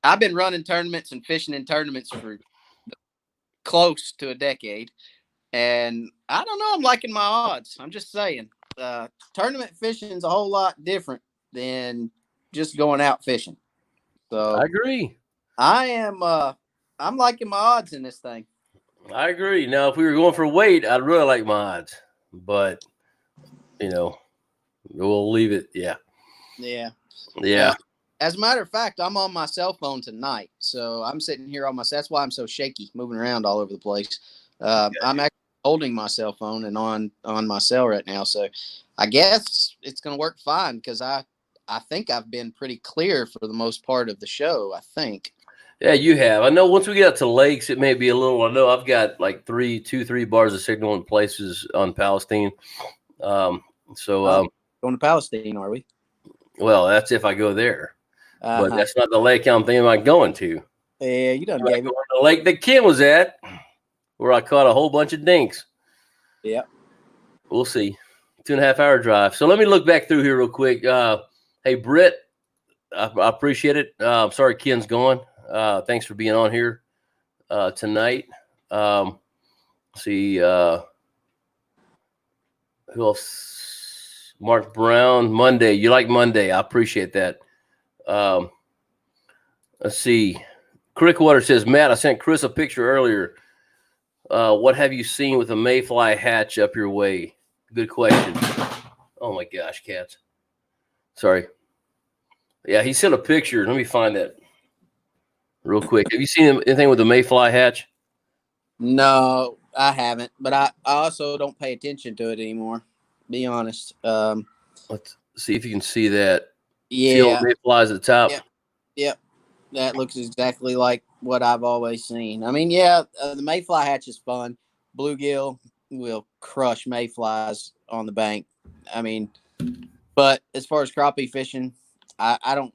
I've been running tournaments and fishing in tournaments for close to a decade. And I don't know. I'm liking my odds. I'm just saying. Tournament fishing is a whole lot different than just going out fishing. So I agree. I'm liking my odds in this thing. I agree. Now, if we were going for weight, I'd really like my odds, but we'll leave it. Yeah. Yeah. Yeah. As a matter of fact, I'm on my cell phone tonight, so I'm sitting here on my. That's why I'm so shaky, moving around all over the place. I'm actually holding my cell phone and on my cell right now, so I guess it's going to work fine because I think I've been pretty clear for the most part of the show. I think. Yeah, you have. I know once we get out to lakes, it may be a little. I know I've got like 3 bars of signal in places on Palestine. Going to Palestine, are we? Well, that's if I go there. But that's not the lake I'm thinking about going to. Yeah, you done gave it. The lake that Ken was at, where I caught a whole bunch of dinks. Yeah. We'll see. 2.5 hour drive. So let me look back through here real quick. Hey, Britt, I appreciate it. I'm sorry Ken's gone. Thanks for being on here tonight. See, who else? Mark Brown, Monday. You like Monday. I appreciate that. Let's see. Crickwater says, Matt, I sent Chris a picture earlier. What have you seen with a mayfly hatch up your way? Good question. Oh my gosh, cats. Sorry. Yeah, he sent a picture. Let me find that real quick. Have you seen anything with a mayfly hatch? No, I haven't, but I also don't pay attention to it anymore. Be honest. Let's see if you can see that. Yeah. See all the mayflies at the top? Yep. That looks exactly like what I've always seen. I mean, yeah, the mayfly hatch is fun. Bluegill will crush mayflies on the bank. I mean, but as far as crappie fishing, I don't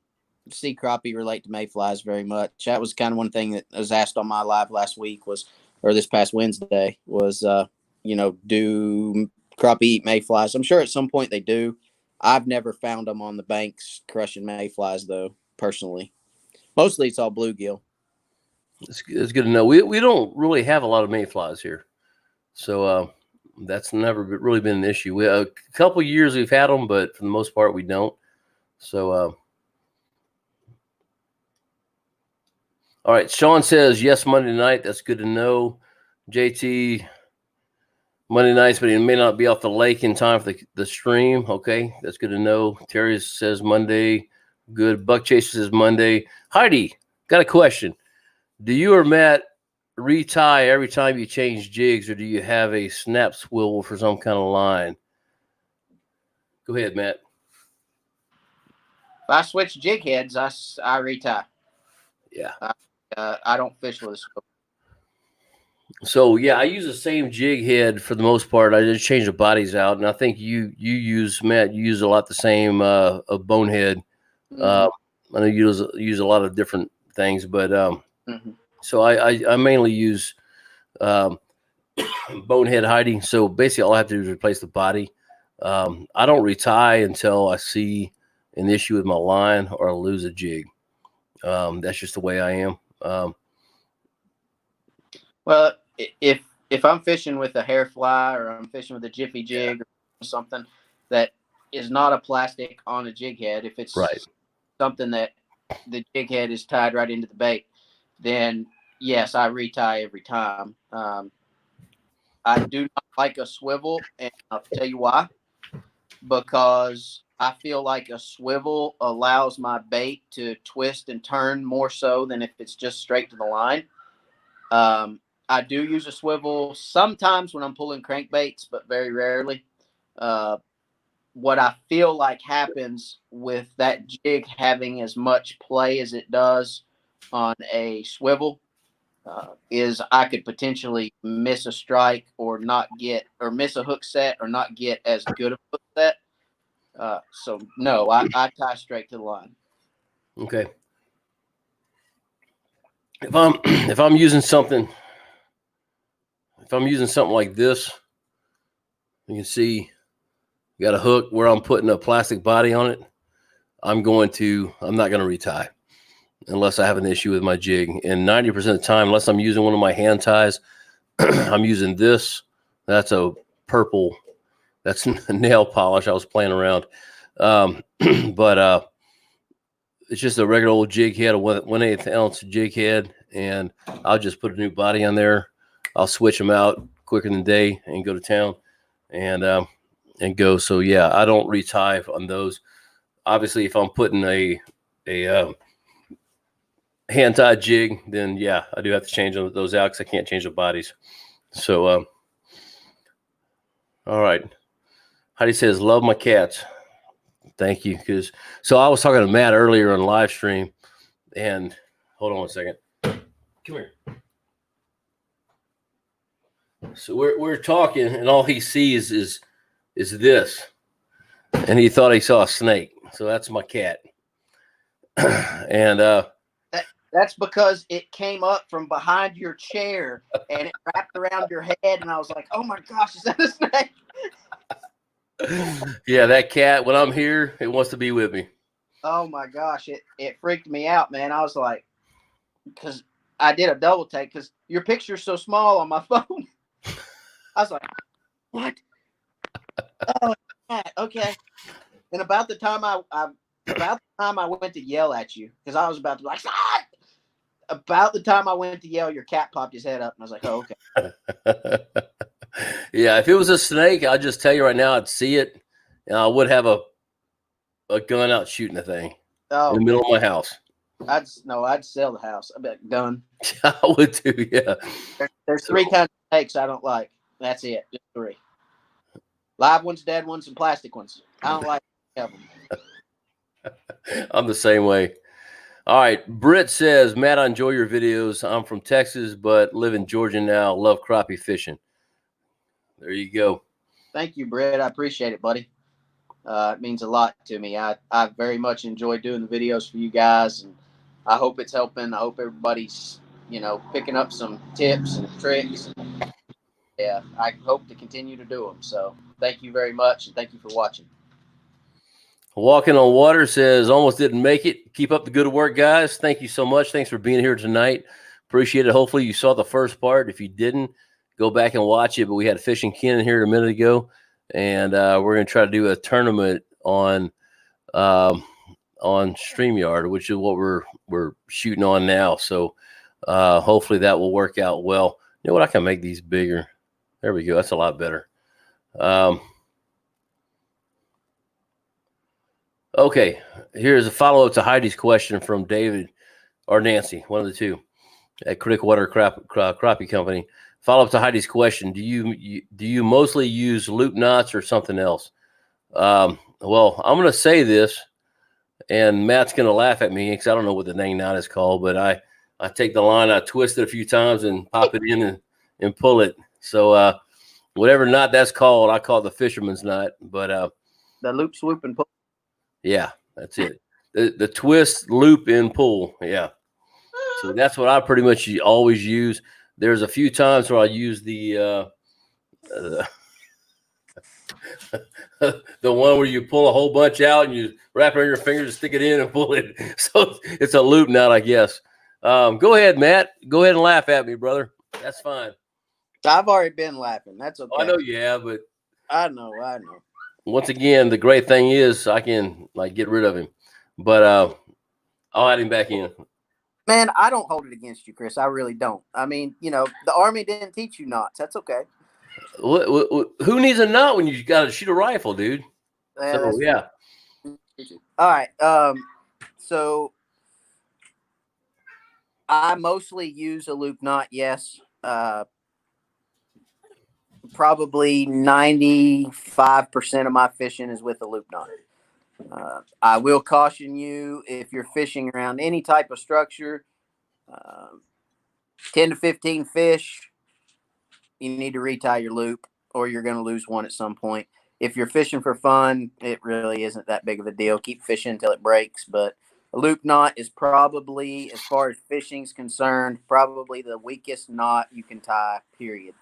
see crappie relate to mayflies very much. That was kind of one thing that was asked on my live last week or this past Wednesday was, do crappie eat mayflies? I'm sure at some point they do. I've never found them on the banks crushing mayflies though, personally. Mostly it's all bluegill. It's good to know. We don't really have a lot of mayflies here. So that's never really been an issue. A couple years we've had them, but for the most part we don't. So all right, Sean says yes Monday night. That's good to know. JT, Monday nights, but he may not be off the lake in time for the stream. Okay, that's good to know. Terry says Monday. Good. Buck Chaser says Monday. Heidi, got a question. Do you or Matt retie every time you change jigs, or do you have a snap swivel for some kind of line? Go ahead, Matt. If I switch jig heads, I retie. Yeah. I don't fish with a swivel. So yeah, I use the same jig head for the most part. I just change the bodies out, and I think you use, Matt. You use a lot the same a bonehead. I know you use a lot of different things, but so I mainly use bonehead hiding. So basically, all I have to do is replace the body. I don't retie until I see an issue with my line or I lose a jig. That's just the way I am. Well, if I'm fishing with a hair fly or I'm fishing with a jiffy jig or something that is not a plastic on a jig head, if it's something that the jig head is tied right into the bait, then yes, I retie every time. I do not like a swivel, and I'll tell you why. Because I feel like a swivel allows my bait to twist and turn more so than if it's just straight to the line. I do use a swivel sometimes when I'm pulling crankbaits, but very rarely. What I feel like happens with that jig having as much play as it does on a swivel is I could potentially miss a strike or miss a hook set or not get as good of a hook set. So no, I tie straight to the line. Okay. If I'm using something like this, you can see got a hook where I'm putting a plastic body on it. I'm not going to retie unless I have an issue with my jig. And 90% of the time, unless I'm using one of my hand ties, I'm using this. That's a purple. That's nail polish. I was playing around. But it's just a regular old jig head, a 1/8 ounce jig head. And I'll just put a new body on there. I'll switch them out quicker than day and go to town and go. So yeah, I don't retie on those. Obviously, if I'm putting a hand tied jig, then yeah, I do have to change those out because I can't change the bodies. So, all right. Heidi says, "Love my cats." Thank you. So I was talking to Matt earlier on live stream, and hold on one second. Come here. So we're talking, and all he sees is this, and he thought he saw a snake. So that's my cat, and That's because it came up from behind your chair and it wrapped around your head, and I was like, "Oh my gosh, is that a snake?" Yeah, that cat. When I'm here, it wants to be with me. Oh my gosh, it freaked me out, man. I was like, because I did a double take because your picture's so small on my phone. I was like, "What?" Oh, okay. And about the time I went to yell at you, because I was about to be like, "Ah!" About the time I went to yell, your cat popped his head up, and I was like, "Oh, okay." Yeah, if it was a snake, I'll just tell you right now, I'd see it, and I would have a gun out shooting the thing in the middle of my house. I'd sell the house. I'd be like, done. I would too, yeah. There's three kinds of snakes I don't like. That's it, just three. Live ones, dead ones, and plastic ones. I don't like them. I'm the same way. All right, Britt says, "Matt, I enjoy your videos. I'm from Texas, but live in Georgia now. Love crappie fishing." There you go. Thank you, Britt. I appreciate it, buddy. It means a lot to me. I very much enjoy doing the videos for you guys, and I hope it's helping. I hope everybody's, picking up some tips and tricks. Yeah, I hope to continue to do them. So thank you very much, and thank you for watching. Walking on Water says, "Almost didn't make it. Keep up the good work, guys. Thank you so much. Thanks for being here tonight. Appreciate it. Hopefully you saw the first part. If you didn't, go back and watch it. But we had Fishing Ken here a minute ago, and we're going to try to do a tournament on StreamYard, which is what we're shooting on now. So hopefully that will work out well. You know what? I can make these bigger. There we go. That's a lot better. Okay, here's a follow-up to Heidi's question from David or Nancy, one of the two, at Crick Water Crappie Company. Follow-up to Heidi's question: Do you mostly use loop knots or something else? Well, I'm going to say this, and Matt's going to laugh at me because I don't know what the dang knot is called, but I take the line, I twist it a few times, and pop it in and pull it. So whatever knot that's called, I call it the fisherman's knot. But the loop, swoop, and pull. Yeah, that's it. The twist, loop, and pull. Yeah. So that's what I pretty much always use. There's a few times where I use the the one where you pull a whole bunch out and you wrap it on your fingers and stick it in and pull it. So it's a loop knot, I guess. Go ahead, Matt. Go ahead and laugh at me, brother. That's fine. I've already been laughing. That's okay. I know you have, but I know. Once again, the great thing is I can get rid of him, but I'll add him back in. Man, I don't hold it against you, Chris. I really don't. I mean, the Army didn't teach you knots. That's okay. Who needs a knot when you got to shoot a rifle, dude? So yeah. All right. So I mostly use a loop knot. Yes. Probably 95% of my fishing is with a loop knot. I will caution you, if you're fishing around any type of structure, 10 to 15 fish, you need to retie your loop or you're going to lose one at some point. If you're fishing for fun, it really isn't that big of a deal. Keep fishing until it breaks. But a loop knot is probably, as far as fishing's concerned, probably the weakest knot you can tie, period.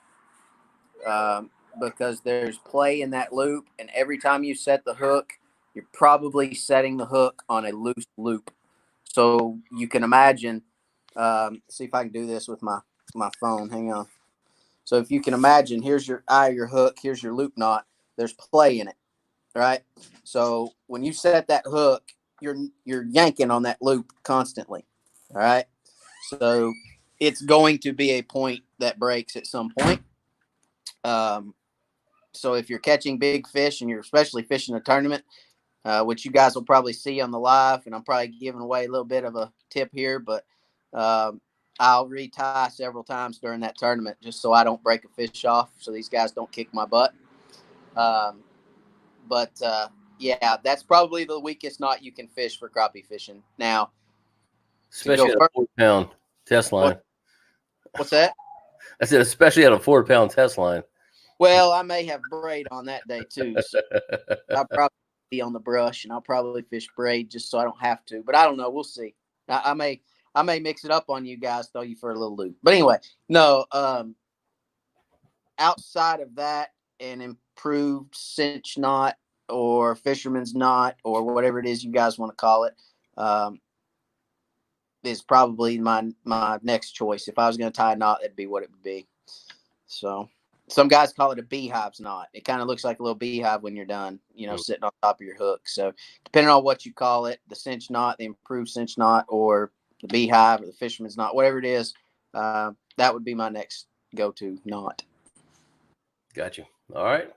Because there's play in that loop, and every time you set the hook, you're probably setting the hook on a loose loop. So you can imagine, see if I can do this with my phone. Hang on. So if you can imagine, here's your eye, your hook, here's your loop knot. There's play in it, right? So when you set that hook, you're yanking on that loop constantly, all right? So it's going to be a point that breaks at some point. So if you're catching big fish and you're especially fishing a tournament, which you guys will probably see on the live, and I'm probably giving away a little bit of a tip here, but I'll retie several times during that tournament just so I don't break a fish off, so these guys don't kick my butt. Yeah, that's probably the weakest knot you can fish for crappie fishing. Now, especially at a 4-pound test line. What's that? I said, especially at a 4-pound test line. Well, I may have braid on that day too. So I'll probably be on the brush, and I'll probably fish braid just so I don't have to. But I don't know. We'll see. I may mix it up on you guys, throw you for a little loop. But anyway, no. Outside of that, an improved cinch knot or fisherman's knot or whatever it is you guys want to call it, is probably my next choice. If I was going to tie a knot, that'd be what it would be. So some guys call it a beehive's knot. It kind of looks like a little beehive when you're done, sitting on top of your hook. So depending on what you call it, the cinch knot, the improved cinch knot, or the beehive or the fisherman's knot, whatever it is, that would be my next go-to knot. Got you. All right.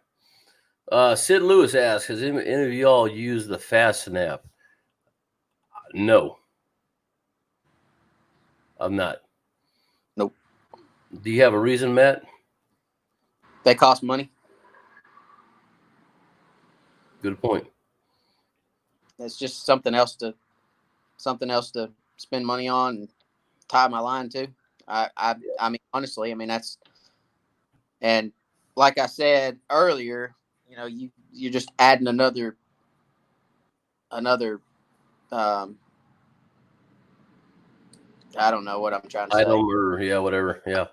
Sid Lewis asks, has any of y'all used the fast snap? No. I'm not. Nope. Do you have a reason, Matt? They cost money. Good point. It's just something else to spend money on and tie my line to. I mean, honestly, that's, and like I said earlier, you're just adding another I don't know what I'm trying to say. Item or whatever. Yeah.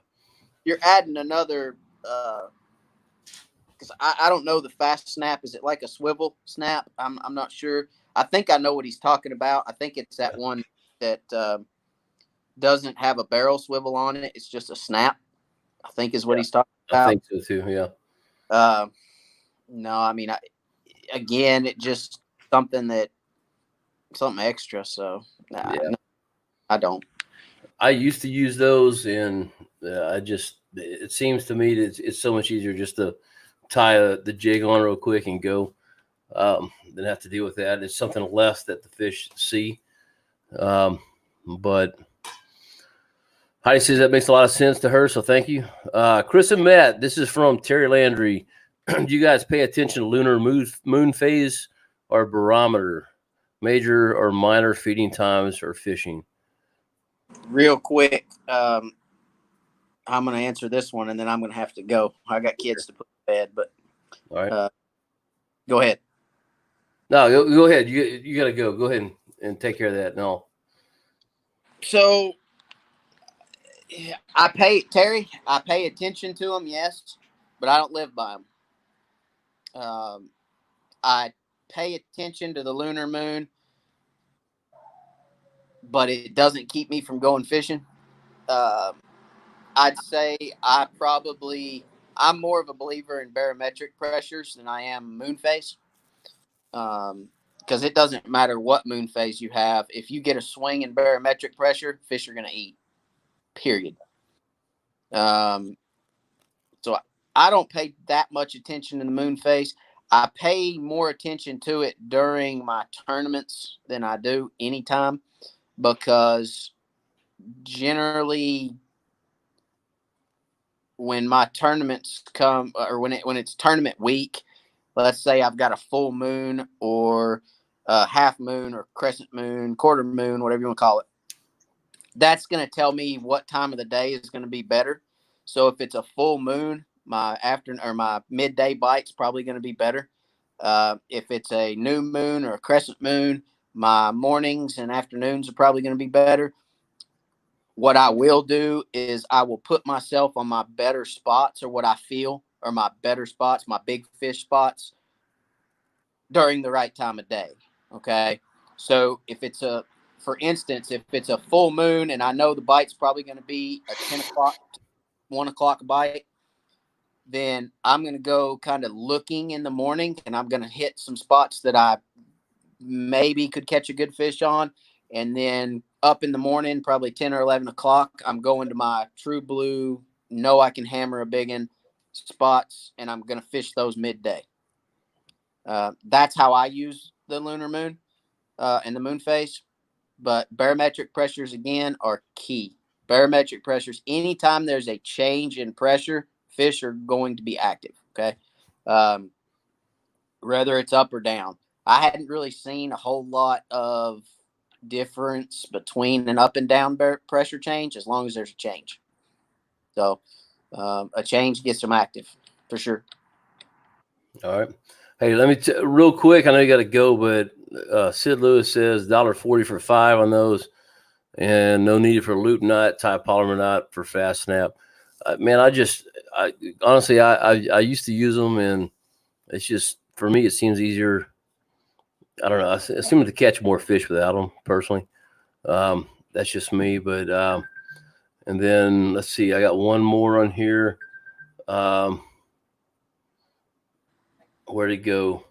You're adding another, because I don't know the fast snap. Is it like a swivel snap? I'm not sure. I think I know what he's talking about. I think it's that one that doesn't have a barrel swivel on it. It's just a snap, I think is what he's talking about. I think so too, yeah. No, again, it just something extra. So no, I don't. I used to use those, and it seems to me that it's so much easier just to tie the jig on real quick and go, than have to deal with that. It's something less that the fish see. But Heidi says that makes a lot of sense to her, so thank you. Chris and Matt, this is from Terry Landry. Do you guys pay attention to lunar moon phase or barometer, major or minor feeding times or fishing? Real quick, I'm going to answer this one, and then I'm going to have to go. I got kids to put to bed, but all right. Go ahead. No, go ahead. You got to go. Go ahead and take care of that. No. So I pay attention to them, yes, but I don't live by them. I pay attention to the lunar moon, but it doesn't keep me from going fishing. I'd say I'm more of a believer in barometric pressures than I am moon phase. Because it doesn't matter what moon phase you have. If you get a swing in barometric pressure, fish are going to eat, period. So I don't pay that much attention to the moon phase. I pay more attention to it during my tournaments than I do anytime, because generally when my tournaments come, or when it's tournament week, let's say I've got a full moon or a half moon or crescent moon, quarter moon, whatever you want to call it. that's going to tell me what time of the day is going to be better. So if it's a full moon, my afternoon or my midday bite's probably going to be better. If it's a new moon or a crescent moon, my mornings and afternoons are probably going to be better. What I will do is I will put myself on my better spots, or what I feel are my better spots, my big fish spots, during the right time of day. Okay. So for instance, if it's a full moon and I know the bite's probably going to be a 10 o'clock, 1 o'clock bite, then I'm going to go kind of looking in the morning, and I'm going to hit some spots that I maybe could catch a good fish on. And then up in the morning, probably 10 or 11 o'clock, I'm going to my true blue, know I can hammer a big one spots, and I'm going to fish those midday. That's how I use the lunar moon and the moon phase. But barometric pressures, again, are key. Barometric pressures, anytime there's a change in pressure, fish are going to be active, okay? Whether it's up or down. I hadn't really seen a whole lot of difference between an up and down pressure change as long as there's a change. So a change gets them active for sure. All right. Hey, let me real quick. I know you got to go, but Sid Lewis says $1.40 for 5 on those, and no need for loop knot, tie polymer knot for fast snap. Man, I honestly I used to use them, and it's just for me it seems easier. I don't know. I seem to catch more fish without them personally. That's just me, but and then let's see. I got one more on here. Where'd it go?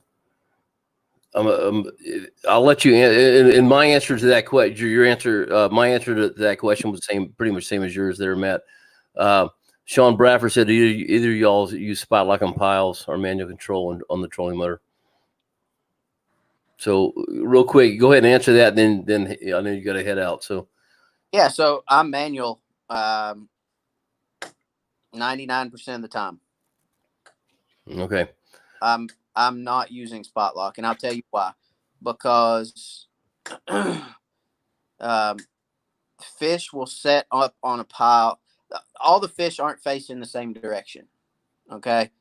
I'll let you. In my answer to that question, your answer, my answer to that question was pretty much same as yours there, Matt. Sean Bradford said either y'all use spot lock on piles or manual control on the trolling motor. So real quick, go ahead and answer that. Then I know you got to head out. So yeah, so I'm manual 99% of the time. Okay. I'm not using spot lock, and I'll tell you why. Because fish will set up on a pile. All the fish aren't facing the same direction. Okay.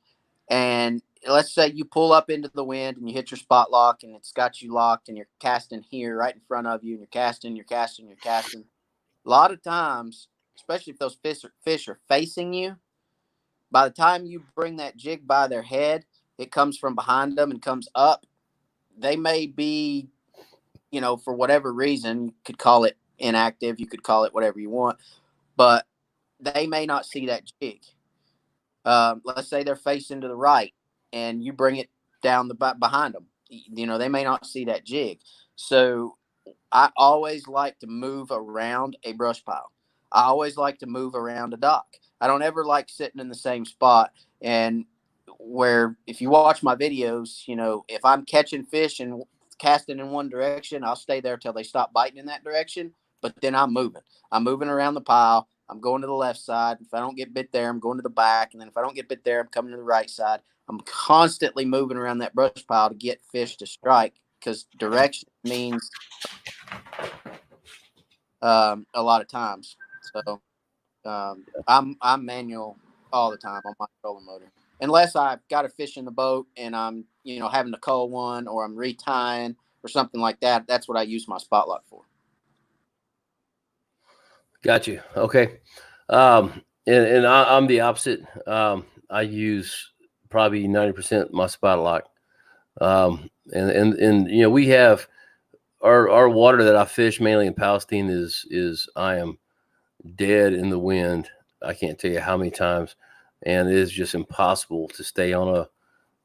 And let's say you pull up into the wind and you hit your spot lock and it's got you locked and you're casting here right in front of you and you're casting. A lot of times, especially if those fish are facing you, by the time you bring that jig by their head, it comes from behind them and comes up. They may be, for whatever reason, you could call it inactive, you could call it whatever you want, but they may not see that jig. Let's say they're facing to the right and you bring it down behind them. They may not see that jig. So I always like to move around a brush pile. I always like to move around a dock. I don't ever like sitting in the same spot. And where if you watch my videos, if I'm catching fish and casting in one direction, I'll stay there till they stop biting in that direction. But then I'm moving around the pile. I'm going to the left side. If I don't get bit there, I'm going to the back. And then if I don't get bit there, I'm coming to the right side. I'm constantly moving around that brush pile to get fish to strike, because direction means a lot of times. So I'm manual all the time on my trolling motor, unless I've got a fish in the boat and I'm having to cull one or I'm retying or something like that. That's what I use my spot lock for. Got you. Okay. And I'm the opposite. I use probably 90% my spot lock. And we have our water that I fish mainly in Palestine is I am dead in the wind. I can't tell you how many times, and it is just impossible to stay on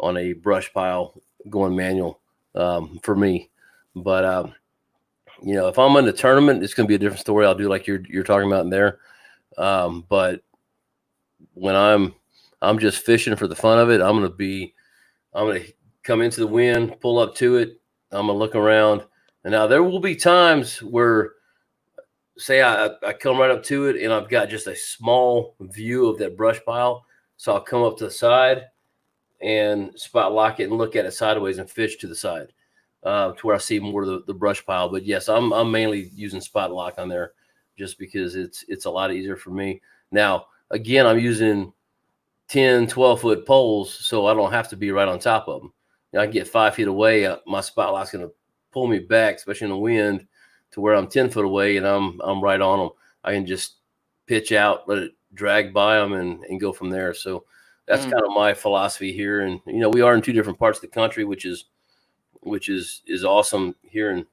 a brush pile going manual for me. But if I'm in the tournament, it's going to be a different story. I'll do like you're talking about in there. But when I'm just fishing for the fun of it, I'm going to come into the wind, pull up to it. I'm going to look around. And now there will be times where, say I come right up to it and I've got just a small view of that brush pile. So I'll come up to the side and spot lock it and look at it sideways and fish to the side to where I see more of the brush pile. But yes, I'm mainly using spot lock on there just because it's a lot easier for me. Now, again, I'm using 10, 12-foot poles, so I don't have to be right on top of them. I can get 5 feet away. My spot lock's going to pull me back, especially in the wind, to where I'm 10 foot away and I'm right on them. I can just pitch out, let it drag by them, and go from there. So that's kind of my philosophy here. And we are in 2 different parts of the country, which is awesome, here in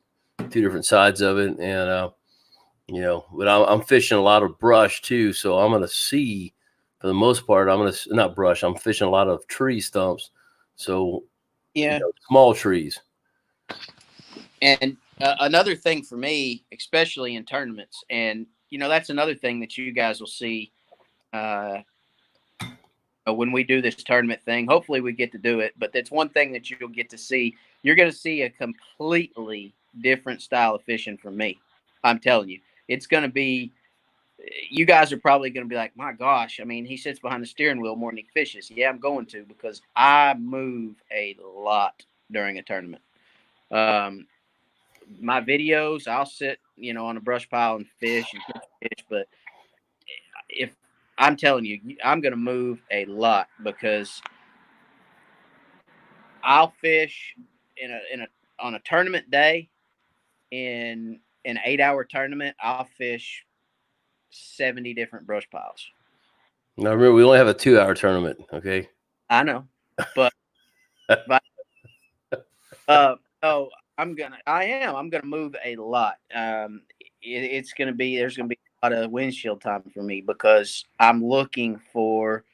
2 different sides of it. And but I'm fishing a lot of brush too, so I'm going to see, for the most part, not brush. I'm fishing a lot of tree stumps. So small trees. And another thing for me, especially in tournaments, and that's another thing that you guys will see when we do this tournament thing. Hopefully we get to do it, but that's one thing that you'll get to see. You're going to see a completely different style of fishing from me. I'm telling you, it's going to be. You guys are probably going to be like, my gosh, I mean, he sits behind the steering wheel more than he fishes. Yeah, I'm going to, because I move a lot during a tournament. My videos, I'll sit, on a brush pile and fish and fish. But if I'm telling you, I'm going to move a lot, because I'll fish on a tournament day, in an 8-hour tournament, I'll fish 70 different brush piles. Now remember, we only have a 2-hour tournament. Okay. I know, but I'm gonna move a lot. There's gonna be a lot of windshield time for me, because I'm looking for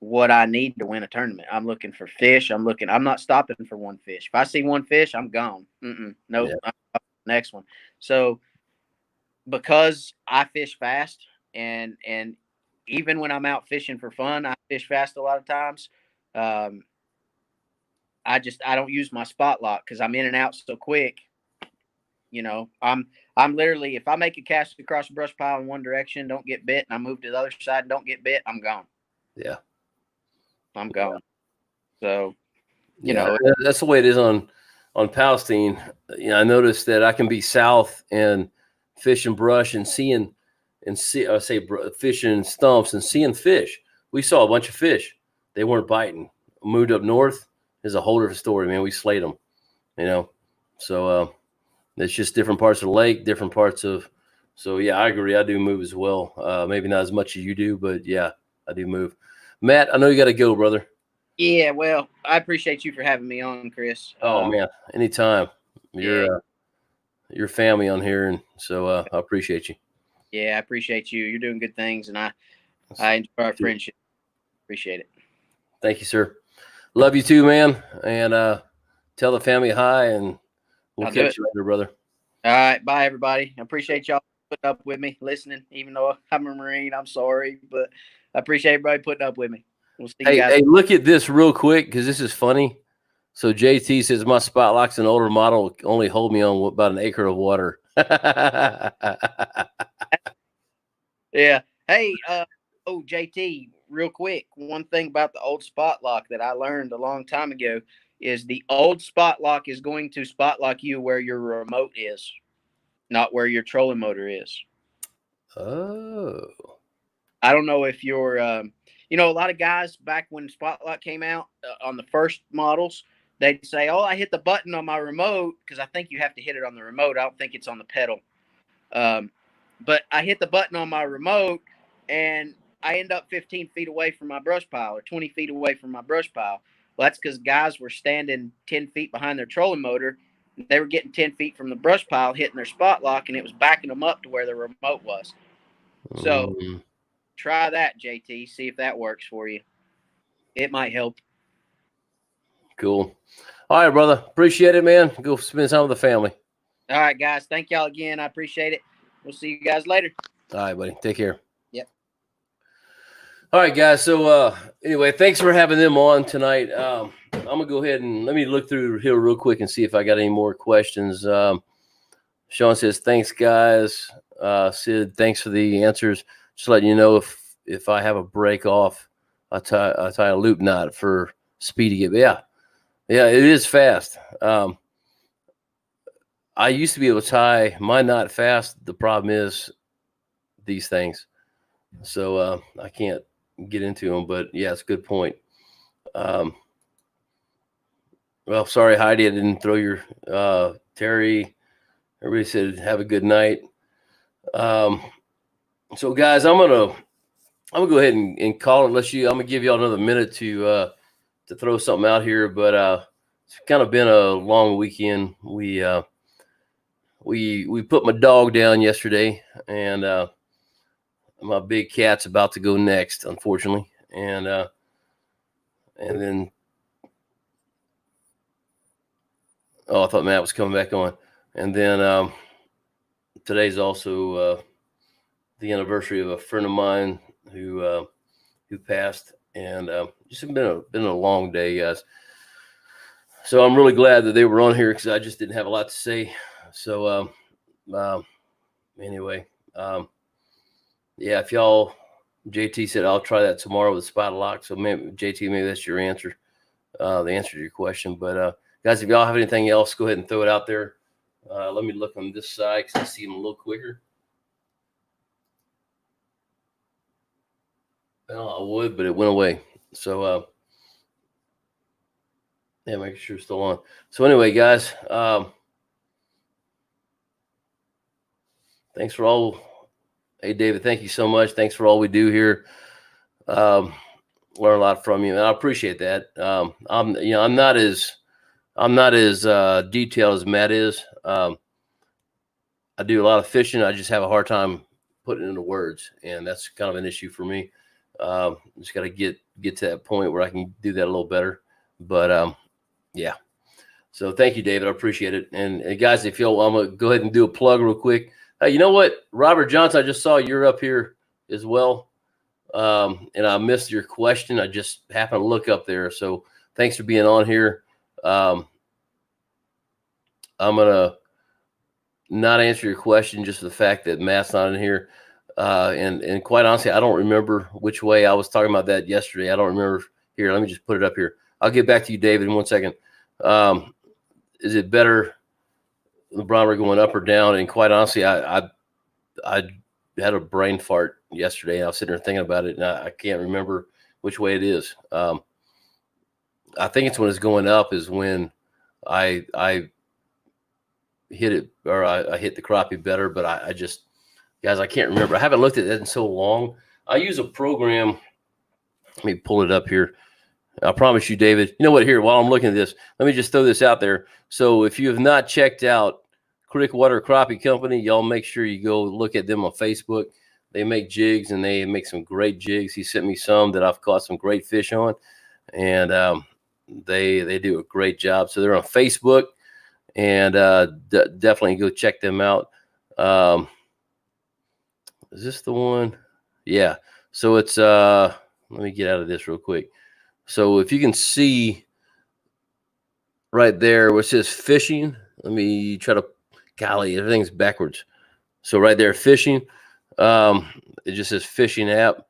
what I need to win a tournament. I'm looking for fish. I'm not stopping for one fish. If I see one fish, I'm gone. Nope. Yeah. Next one. So, because I fish fast, and even when I'm out fishing for fun, I fish fast a lot of times. I don't use my spot lock, because I'm in and out so quick. I'm literally, if I make a cast across a brush pile in one direction, don't get bit, and I move to the other side and don't get bit, I'm gone. Yeah. I'm gone. So, that's the way it is on Palestine. I noticed that I can be south and fishing brush and fishing stumps and seeing fish. We saw a bunch of fish. They weren't biting. Moved up north is a whole different story, man. We slayed them, So it's just different parts of the lake, different parts of. So yeah, I agree. I do move as well. Maybe not as much as you do, but yeah, I do move. Matt, I know you got to go, brother. Yeah, well, I appreciate you for having me on, Chris. Oh man, anytime. You're family on here, and so I appreciate you. Yeah, I appreciate you. You're doing good things, and I enjoy our friendship. Appreciate it. Thank you, sir. Love you too, man. And tell the family hi, and we'll catch you later, brother. All right, bye everybody. I appreciate y'all putting up with me, listening. Even though I'm a Marine, I'm sorry, but I appreciate everybody putting up with me. We'll see you guys. Hey, look at this real quick, because this is funny. So JT says my spot lock's an older model, only hold me on about an acre of water. Yeah. Hey, JT, real quick. One thing about the old spot lock that I learned a long time ago is the old spot lock is going to spot lock you where your remote is, not where your trolling motor is. Oh. I don't know if you're, a lot of guys back when spot lock came out on the first models, they'd say, "Oh, I hit the button on my remote," because I think you have to hit it on the remote. I don't think it's on the pedal. But I hit the button on my remote, and I end up 15 feet away from my brush pile, or 20 feet away from my brush pile. Well, that's because guys were standing 10 feet behind their trolling motor. They were getting 10 feet from the brush pile, hitting their spot lock, and it was backing them up to where the remote was. So try that, JT. See if that works for you. It might help. Cool. All right, brother. Appreciate it, man. Go spend time with the family. All right, guys. Thank y'all again. I appreciate it. We'll see you guys later. All right, buddy. Take care. Yep. All right, guys. So anyway, thanks for having them on tonight. I'm going to go ahead and let me look through here real quick and see if I got any more questions. Sean says, thanks, guys. Sid, thanks for the answers. Just letting you know if I have a break off, I tie a loop knot for speed to get. Yeah, it is fast. I used to be able to tie my knot fast. The problem is these things. So I can't get into them, but yeah, it's a good point. Well, sorry, Heidi, I didn't throw your Terry. Everybody said have a good night. So guys, I'm gonna go ahead and call it. I'm gonna give y'all another minute to throw something out here, but it's kind of been a long weekend. We put my dog down yesterday, and my big cat's about to go next, unfortunately, and then I thought Matt was coming back on, and then today's also the anniversary of a friend of mine who passed, and just been a long day, guys. So I'm really glad that they were on here because I just didn't have a lot to say. So anyway, yeah, if y'all, JT said I'll try that tomorrow with spot lock. So maybe JT, maybe that's your answer, the answer to your question. But guys, if y'all have anything else, go ahead and throw it out there. Let me look on this side because I see them a little quicker. Well, I would, but it went away. So yeah, make sure it's still on. So anyway, guys, thanks for all. Hey, David, thank you so much. Thanks for all we do here. Learn a lot from you, and I appreciate that. I'm not as detailed as Matt is. I do a lot of fishing. I just have a hard time putting it into words, and that's kind of an issue for me. Just got to get to that point where I can do that a little better. But yeah. So thank you, David. I appreciate it. And guys, if you'll, I'm gonna go ahead and do a plug real quick. Hey, you know what, Robert Johnson, I just saw you're up here as well. And I missed your question. I just happened to look up there. So thanks for being on here. I'm gonna not answer your question just for the fact that Matt's not in here. And quite honestly, I don't remember which way I was talking about that yesterday. I don't remember. Here, let me just put it up here. I'll get back to you, David, in 1 second. Is it better the barometer going up or down? And quite honestly, I had a brain fart yesterday, and I was sitting there thinking about it, and I can't remember which way it is. I think it's when it's going up is when I hit it, or I hit the crappie better, but I just, guys, I can't remember. I haven't looked at that in so long. I use a program. Let me pull it up here. I promise you, David, you know what, here, while I'm looking at this, let me just throw this out there. So if you have not checked out Creek Water Crappie Company, y'all make sure you go look at them on Facebook. They make jigs, and they make some great jigs. He sent me some that I've caught some great fish on, and they do a great job. So they're on Facebook, and definitely go check them out. Is this the one? Yeah. So it's let me get out of this real quick. So if you can see right there where it says fishing, let me try to, golly, everything's backwards. So right there, fishing, it just says fishing app.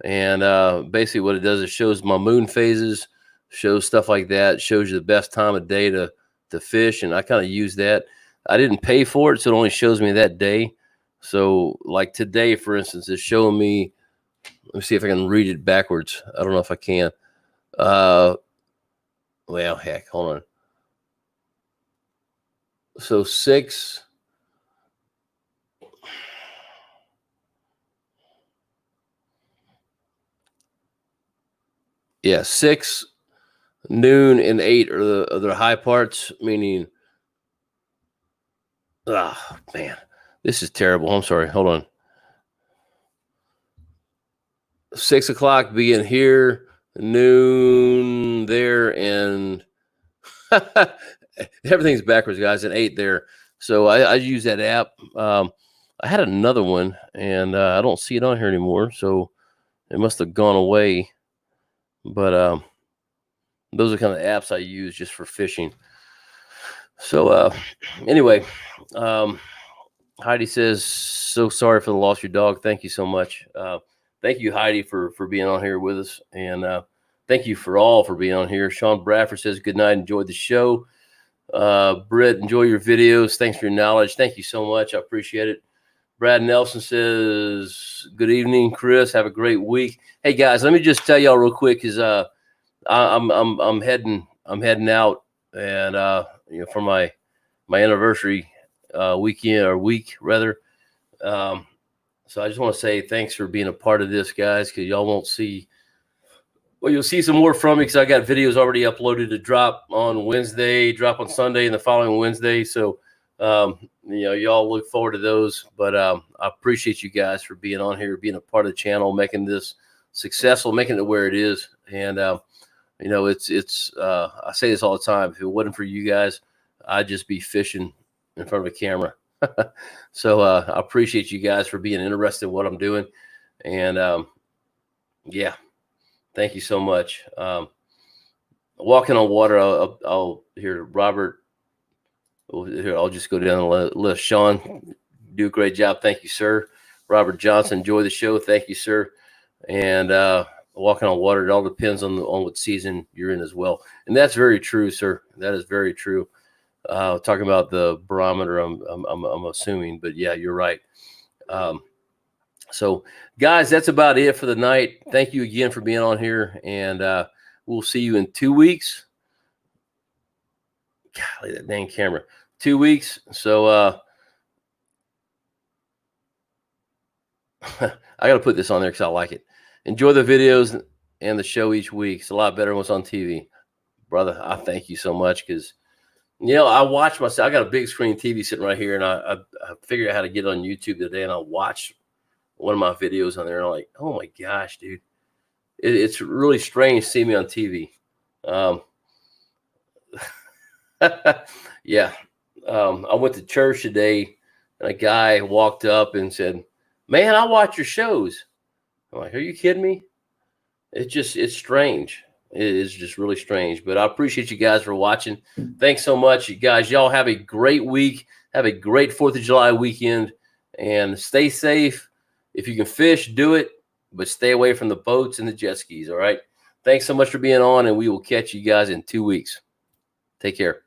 And basically what it does is shows my moon phases, shows stuff like that, shows you the best time of day to fish. And I kind of use that. I didn't pay for it, so it only shows me that day. So like today, for instance, it's showing me, let me see if I can read it backwards. I don't know if I can. Well, heck, hold on. So 6. Yeah, 6, noon, and 8 are the high parts, meaning, oh, man, this is terrible. I'm sorry. Hold on. 6 o'clock being here, noon there, and everything's backwards, guys, and 8 there. So I use that app. I had another one, and I don't see it on here anymore, so it must have gone away. But those are kind of apps I use just for fishing. So anyway, Heidi says, so sorry for the loss of your dog. Thank you so much. Thank you, Heidi, for being on here with us. And thank you for being on here. Sean Bradford says, good night. Enjoyed the show. Britt, enjoy your videos. Thanks for your knowledge. Thank you so much. I appreciate it. Brad Nelson says, "Good evening, Chris. Have a great week." Hey guys, let me just tell y'all real quick, because I'm heading out, and for my anniversary weekend, or week rather. So I just want to say thanks for being a part of this, guys, because y'all won't see. Well, you'll see some more from me, because I got videos already uploaded to drop on Wednesday, drop on Sunday, and the following Wednesday. So, y'all look forward to those. But I appreciate you guys for being on here, being a part of the channel, making this successful, making it where it is. And it's I say this all the time. If it wasn't for you guys, I'd just be fishing in front of a camera. So I appreciate you guys for being interested in what I'm doing. And yeah. Thank you so much. Walking on water. I'll hear Robert. Here, I'll just go down the list. Sean, do a great job. Thank you, sir. Robert Johnson, enjoy the show. Thank you, sir. And walking on water, it all depends on what season you're in as well. And that's very true, sir. That is very true. Talking about the barometer, I'm assuming, but yeah, you're right. So, guys, that's about it for the night. Thank you again for being on here, and we'll see you in 2 weeks. Golly, that dang camera. 2 weeks. So, I got to put this on there because I like it. Enjoy the videos and the show each week. It's a lot better than what's on TV. Brother, I thank you so much, because, I watch myself. I got a big screen TV sitting right here, and I figured out how to get on YouTube today, and I watch one of my videos on there, and I'm like, oh my gosh, dude, it's really strange to see me on TV. Yeah. I went to church today, and a guy walked up and said, "Man, I watch your shows." I'm like, are you kidding me? It's strange. It is just really strange, but I appreciate you guys for watching. Thanks so much, you guys. Y'all have a great week. Have a great 4th of July weekend, and stay safe. If you can fish, do it, but stay away from the boats and the jet skis, all right? Thanks so much for being on, and we will catch you guys in 2 weeks. Take care.